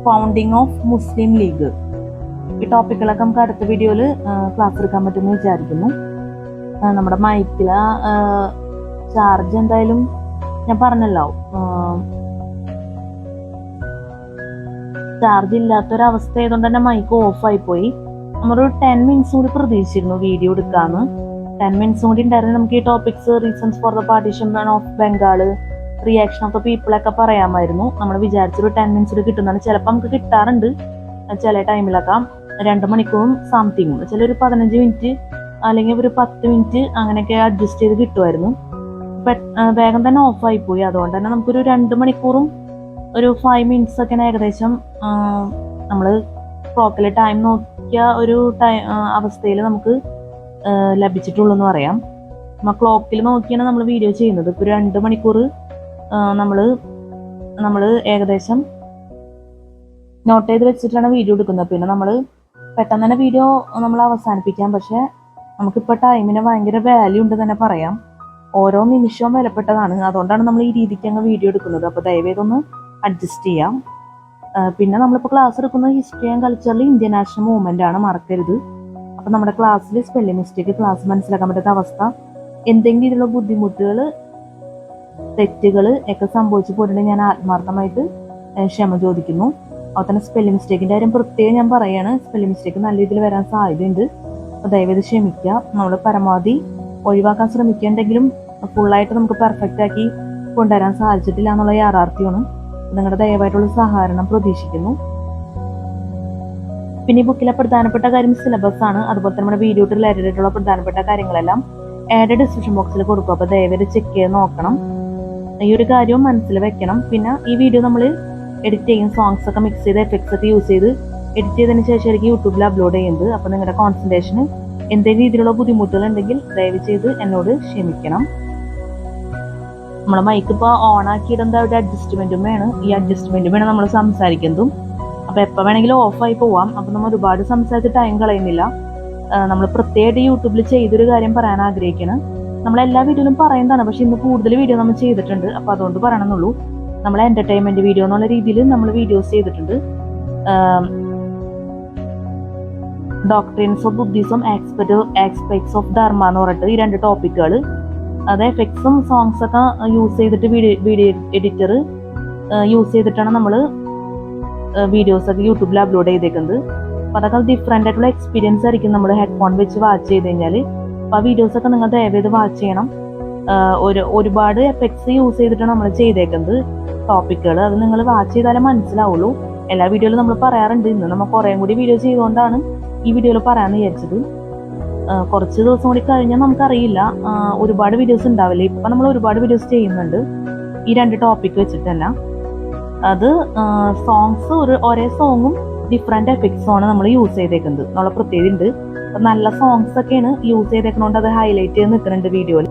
founding of Muslim League. ഈ ടോപ്പിക്കുകളൊക്കെ നമുക്ക് അടുത്ത വീഡിയോയിൽ class എടുക്കാൻ പറ്റുമെന്ന് വിചാരിക്കുന്നു. നമ്മുടെ മൈക്കിലെ charge എന്തായാലും ഞാൻ പറഞ്ഞല്ലോ, ചാർജ് ഇല്ലാത്തൊരവസ്ഥ ആയതുകൊണ്ട് തന്നെ മൈക്ക് ഓഫായി പോയി. നമ്മളൊരു 10 മിനിറ്റ്സ് കൂടി പ്രതീക്ഷിച്ചിരുന്നു വീഡിയോ എടുക്കാന്ന്. 10 മിനിറ്റ്സ് കൂടി ഉണ്ടായിരുന്നു നമുക്ക് ഈ topics, reasons for the partition of Bengal, reaction of the people ഒക്കെ പറയാമായിരുന്നു. നമ്മൾ വിചാരിച്ചൊരു 10 മിനിറ്റ്സ് കൂടി കിട്ടുന്നതാണ്. ചിലപ്പോൾ നമുക്ക് കിട്ടാറുണ്ട് ചില ടൈമിലൊക്കെ 2 മണിക്കൂറും സംതിങ്ങും, ചിലൊരു 15 മിനിറ്റ് അല്ലെങ്കിൽ ഒരു 10 മിനിറ്റ് അങ്ങനെയൊക്കെ അഡ്ജസ്റ്റ് ചെയ്ത് കിട്ടുമായിരുന്നു. വേഗം തന്നെ ഓഫായി പോയി. അതുകൊണ്ട് തന്നെ നമുക്കൊരു 2 മണിക്കൂറും ഒരു 5 മിനിറ്റ്സ് ഒക്കെ ഏകദേശം നമ്മൾ ക്ലോക്കിൽ ടൈം നോക്കിയ ഒരു അവസ്ഥയിൽ നമുക്ക് ലഭിച്ചിട്ടുള്ളൂ എന്ന് പറയാം. നമ്മൾ ക്ലോക്കിൽ നോക്കിയാണ് നമ്മൾ വീഡിയോ ചെയ്യുന്നത്. ഇപ്പോൾ 2 മണിക്കൂർ നമ്മൾ ഏകദേശം നോട്ട് ചെയ്ത് വെച്ചിട്ടാണ് വീഡിയോ എടുക്കുന്നത്. പിന്നെ നമ്മൾ പെട്ടെന്ന് തന്നെ വീഡിയോ നമ്മൾ അവസാനിപ്പിക്കാം. പക്ഷെ നമുക്കിപ്പോൾ ടൈമിന് ഭയങ്കര വാല്യൂ ഉണ്ട് തന്നെ പറയാം. ഓരോ നിമിഷവും വിലപ്പെട്ടതാണ്. അതുകൊണ്ടാണ് നമ്മൾ ഈ രീതിക്ക് അങ്ങ് വീഡിയോ എടുക്കുന്നത്. അപ്പോൾ ദയവേതൊന്ന് അഡ്ജസ്റ്റ് ചെയ്യാം. പിന്നെ നമ്മളിപ്പോൾ ക്ലാസ് എടുക്കുന്നത് ഹിസ്റ്ററി ആൻഡ് കൾച്ചറിൽ ഇന്ത്യൻ നാഷണൽ മൂവ്മെന്റ് ആണ്, മറക്കരുത്. അപ്പോൾ നമ്മുടെ ക്ലാസ്സിൽ സ്പെല്ലിംഗ് മിസ്റ്റേക്ക്, ക്ലാസ് മനസ്സിലാക്കാൻ പറ്റാത്ത അവസ്ഥ, എന്തെങ്കിലും രീതിയിലുള്ള ബുദ്ധിമുട്ടുകൾ, തെറ്റുകൾ ഒക്കെ സംഭവിച്ചു പോയിട്ടുണ്ടെങ്കിൽ ഞാൻ ആത്മാർത്ഥമായിട്ട് ക്ഷമ ചോദിക്കുന്നു. അതുപോലെ തന്നെ സ്പെല്ലിംഗ് മിസ്റ്റേക്കിൻ്റെ കാര്യം പ്രത്യേകം ഞാൻ പറയുകയാണ്. സ്പെല്ലിംഗ് മിസ്റ്റേക്ക് നല്ല രീതിയിൽ വരാൻ സാധ്യതയുണ്ട്. അപ്പോൾ ദയവേത് ക്ഷമിക്കുക. നമ്മൾ പരമാവധി ഒഴിവാക്കാൻ ശ്രമിക്കുന്നുണ്ടെങ്കിലും ഫുള്ളായിട്ട് നമുക്ക് പെർഫെക്റ്റ് ആക്കി കൊണ്ടുവരാൻ സാധിച്ചിട്ടില്ല എന്നുള്ള യാഥാർത്ഥ്യമാണ്. നിങ്ങളുടെ ദയവായിട്ടുള്ള സഹകരണം പ്രതീക്ഷിക്കുന്നു. പിന്നെ ഈ ബുക്കിലെ പ്രധാനപ്പെട്ട കാര്യം സിലബസ് ആണ്. അതുപോലെ തന്നെ നമ്മുടെ വീഡിയോ റിലേറ്റഡ് ആയിട്ടുള്ള പ്രധാനപ്പെട്ട കാര്യങ്ങളെല്ലാം ഡിസ്ക്രിപ്ഷൻ ബോക്സിൽ കൊടുക്കും. അപ്പോൾ ദയവേത് ചെക്ക് ചെയ്ത് നോക്കണം. ഈ ഒരു കാര്യവും മനസ്സിൽ വെക്കണം. പിന്നെ ഈ വീഡിയോ നമ്മൾ എഡിറ്റ് ചെയ്യും, സോങ്സ് ഒക്കെ മിക്സ് ചെയ്ത് എഫക്ട്സ് ഒക്കെ യൂസ് ചെയ്ത് എഡിറ്റ് ചെയ്തതിന് ശേഷമായിരിക്കും യൂട്യൂബിൽ അപ്ലോഡ് ചെയ്യുന്നത്. അപ്പോൾ നിങ്ങളുടെ കോൺസെൻട്രേഷന് എന്തെങ്കിലും രീതിയിലുള്ള ബുദ്ധിമുട്ടുകൾ ഉണ്ടെങ്കിൽ ദയവ് ചെയ്ത് എന്നോട് ക്ഷമിക്കണം. നമ്മളെ മൈക്ക് ഇപ്പോൾ ഓൺ ആക്കിയിടുന്ന ഒരു അഡ്ജസ്റ്റ്മെന്റും വേണം. ഈ അഡ്ജസ്റ്റ്മെന്റും വേണം നമ്മൾ സംസാരിക്കുന്നതും. അപ്പോൾ എപ്പോൾ വേണമെങ്കിലും ഓഫായി പോവാം. അപ്പോൾ നമ്മൾ ഒരുപാട് സംസാരിച്ച് ടൈം കളയുന്നില്ല. നമ്മൾ പ്രത്യേകമായിട്ട് യൂട്യൂബിൽ ചെയ്തൊരു കാര്യം പറയാൻ ആഗ്രഹിക്കണം. നമ്മളെല്ലാ വീഡിയോയിലും പറയുന്നതാണ്, പക്ഷെ ഇന്ന് കൂടുതൽ വീഡിയോ നമ്മൾ ചെയ്തിട്ടുണ്ട്. അപ്പോൾ അതുകൊണ്ട് പറയണമെന്നുള്ളൂ. നമ്മൾ എന്റർടൈൻമെന്റ് വീഡിയോ എന്നുള്ള രീതിയിൽ നമ്മൾ വീഡിയോസ് ചെയ്തിട്ടുണ്ട്. Doctrines of Buddhism, aspects of dharma എന്ന് പറഞ്ഞിട്ട് ഈ 2 ടോപ്പിക്കുകൾ, അത് എഫക്ട്സും സോങ്സ് ഒക്കെ യൂസ് ചെയ്തിട്ട് വീഡിയോ എഡിറ്റർ യൂസ് ചെയ്തിട്ടാണ് നമ്മൾ വീഡിയോസ് ഒക്കെ യൂട്യൂബിൽ അപ്ലോഡ് ചെയ്തേക്കുന്നത്. അപ്പോൾ അതൊക്കെ ഡിഫറെൻ്റ് ആയിട്ടുള്ള എക്സ്പീരിയൻസ് ആയിരിക്കും നമ്മൾ ഹെഡ്ഫോൺ വെച്ച് വാച്ച് ചെയ്ത് കഴിഞ്ഞാൽ. അപ്പോൾ ആ വീഡിയോസ് ഒക്കെ നിങ്ങൾ ദയവേത് വാച്ച് ചെയ്യണം. ഒരുപാട് എഫക്ട്സ് യൂസ് ചെയ്തിട്ടാണ് നമ്മൾ ചെയ്തേക്കുന്നത് ടോപ്പിക്കുകൾ. അത് നിങ്ങൾ വാച്ച് ചെയ്താലേ മനസ്സിലാവുള്ളൂ. എല്ലാ വീഡിയോയിലും നമ്മൾ പറയാറുണ്ട്. ഇന്ന് നമ്മൾ കുറേ കൂടി വീഡിയോ ചെയ്തുകൊണ്ടാണ് ഈ വീഡിയോയിൽ പറയാമെന്ന് വിചാരിച്ചത്. കുറച്ച് ദിവസം കൂടി കഴിഞ്ഞാൽ നമുക്കറിയില്ല, ഒരുപാട് വീഡിയോസ് ഉണ്ടാവില്ല. ഇപ്പം നമ്മൾ ഒരുപാട് വീഡിയോസ് ചെയ്യുന്നുണ്ട് ഈ 2 ടോപ്പിക് വെച്ചിട്ട് തന്നെ. അത് സോങ്സ് ഒരേ സോങ്ങും ഡിഫറെന്റ് എഫക്ട്സും ആണ് നമ്മൾ യൂസ് ചെയ്തേക്കുന്നത് എന്നുള്ള പ്രത്യേകത ഉണ്ട്. നല്ല സോങ്സ് ഒക്കെയാണ് യൂസ് ചെയ്തേക്കുന്നതുകൊണ്ട് അത് ഹൈലൈറ്റ് ചെയ്ത് നിൽക്കുന്നുണ്ട് വീഡിയോയിൽ.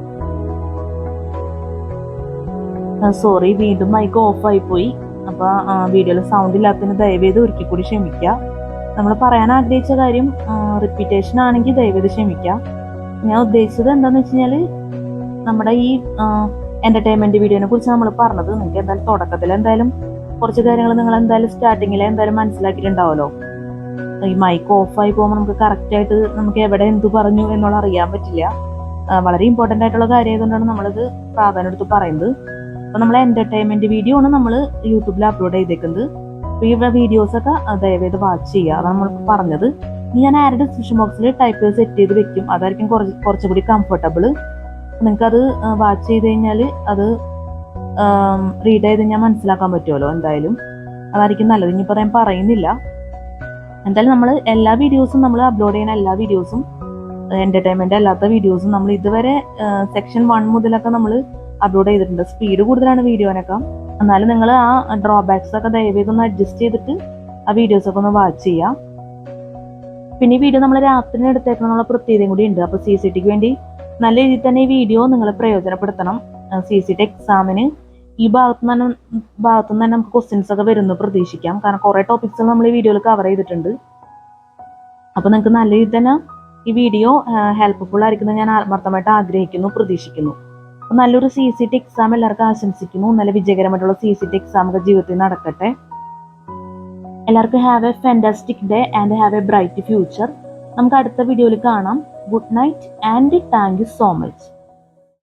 സോറി, വീണ്ടും മൈക്ക് ഓഫായി പോയി. അപ്പോൾ വീഡിയോയിൽ സൗണ്ട് ഇല്ലാത്തതിന് ദയവേത് ഒരിക്കൽ കൂടി ക്ഷമിക്കുക. നമ്മൾ പറയാൻ ആഗ്രഹിച്ച കാര്യം റിപ്പീറ്റേഷൻ ആണെങ്കിൽ ദയവേത് ക്ഷമിക്കുക. ഞാൻ ഉദ്ദേശിച്ചത് എന്താണെന്ന് വെച്ച് കഴിഞ്ഞാൽ, നമ്മുടെ ഈ എന്റർടൈൻമെന്റ് വീഡിയോനെ കുറിച്ച് നമ്മൾ പറഞ്ഞത് നിങ്ങൾക്ക് എന്തായാലും തുടക്കത്തിൽ എന്തായാലും കുറച്ച് കാര്യങ്ങൾ നിങ്ങൾ എന്തായാലും സ്റ്റാർട്ടിങ്ങിൽ എന്തായാലും മനസ്സിലാക്കിയിട്ടുണ്ടാവുമല്ലോ. ഈ മൈക്ക് ഓഫായി പോകുമ്പോൾ നമുക്ക് കറക്റ്റായിട്ട് നമുക്ക് എവിടെ എന്ത് പറഞ്ഞു എന്നുള്ള അറിയാൻ പറ്റില്ല. വളരെ ഇമ്പോർട്ടൻ്റ് ആയിട്ടുള്ള കാര്യം ആയതുകൊണ്ടാണ് നമ്മളിത് പ്രാധാന്യം എടുത്ത് പറയുന്നത്. അപ്പോൾ നമ്മൾ എന്റർടൈൻമെന്റ് വീഡിയോ ആണ് നമ്മൾ യൂട്യൂബിൽ അപ്ലോഡ് ചെയ്തേക്കുന്നത്. അപ്പോൾ ഈ വീഡിയോസ് ഒക്കെ ദയവേത് വാച്ച് ചെയ്യുക. അതാണ് നമ്മൾ പറഞ്ഞത്. ഞാൻ ആരുടെ ഡിസ്ക്രിപ്ഷൻ ബോക്സിൽ ടൈപ്പ് സെറ്റ് ചെയ്ത് വെക്കും. അതായിരിക്കും കുറച്ചുകൂടി കംഫർട്ടബിൾ. നിങ്ങൾക്കത് വാച്ച് ചെയ്ത് കഴിഞ്ഞാൽ അത് റീഡ് ചെയ്ത് കഴിഞ്ഞാൽ മനസ്സിലാക്കാൻ പറ്റുമല്ലോ. എന്തായാലും അതായിരിക്കും നല്ലത്. ഇനിയിപ്പോൾ ഞാൻ പറയുന്നില്ല. എന്തായാലും നമ്മൾ എല്ലാ വീഡിയോസും നമ്മൾ അപ്ലോഡ് ചെയ്യുന്ന എല്ലാ വീഡിയോസും എന്റർടൈൻമെന്റ് അല്ലാത്ത വീഡിയോസും നമ്മൾ ഇതുവരെ സെക്ഷൻ 1 മുതലൊക്കെ നമ്മൾ അപ്ലോഡ് ചെയ്തിട്ടുണ്ട്. സ്പീഡ് കൂടുതലാണ് വീഡിയോനൊക്കെ. എന്നാലും നിങ്ങൾ ആ ഡ്രോബാക്സ് ഒക്കെ ദയവേതൊന്ന് അഡ്ജസ്റ്റ് ചെയ്തിട്ട് ആ വീഡിയോസ് ഒക്കെ ഒന്ന് വാച്ച് ചെയ്യാം. പിന്നെ ഈ വീഡിയോ നമ്മൾ രാത്രി എടുത്തേക്കണമെന്നുള്ള പ്രത്യേകതയും കൂടി ഉണ്ട്. അപ്പോൾ CCTക്ക് വേണ്ടി നല്ല രീതിയിൽ തന്നെ ഈ വീഡിയോ നിങ്ങൾ പ്രയോജനപ്പെടുത്തണം. CCT എക്സാമിന് ഈ ഭാഗത്തു നിന്ന് തന്നെ നമുക്ക് ക്വസ്റ്റ്യൻസ് ഒക്കെ വരുന്നു പ്രതീക്ഷിക്കാം. കാരണം കുറേ ടോപ്പിക്സ് നമ്മൾ ഈ വീഡിയോയിൽ കവർ ചെയ്തിട്ടുണ്ട്. അപ്പോൾ നിങ്ങൾക്ക് നല്ല രീതിയിൽ തന്നെ ഈ വീഡിയോ ഹെൽപ്ഫുൾ ആയിരിക്കുന്നത് ഞാൻ ആത്മാർത്ഥമായിട്ട് ആഗ്രഹിക്കുന്നു, പ്രതീക്ഷിക്കുന്നു. നല്ലൊരു CCT എക്സാം എല്ലാവർക്കും ആശംസിക്കുന്നു. നല്ല വിജയകരമായിട്ടുള്ള CCT എക്സാം ഒക്കെ ജീവിതത്തിൽ നടക്കട്ടെ. എല്ലാവർക്കും have A fantastic day and have A bright future. നമുക്ക് അടുത്ത വീഡിയോയിൽ കാണാം. Good night and thank you so much.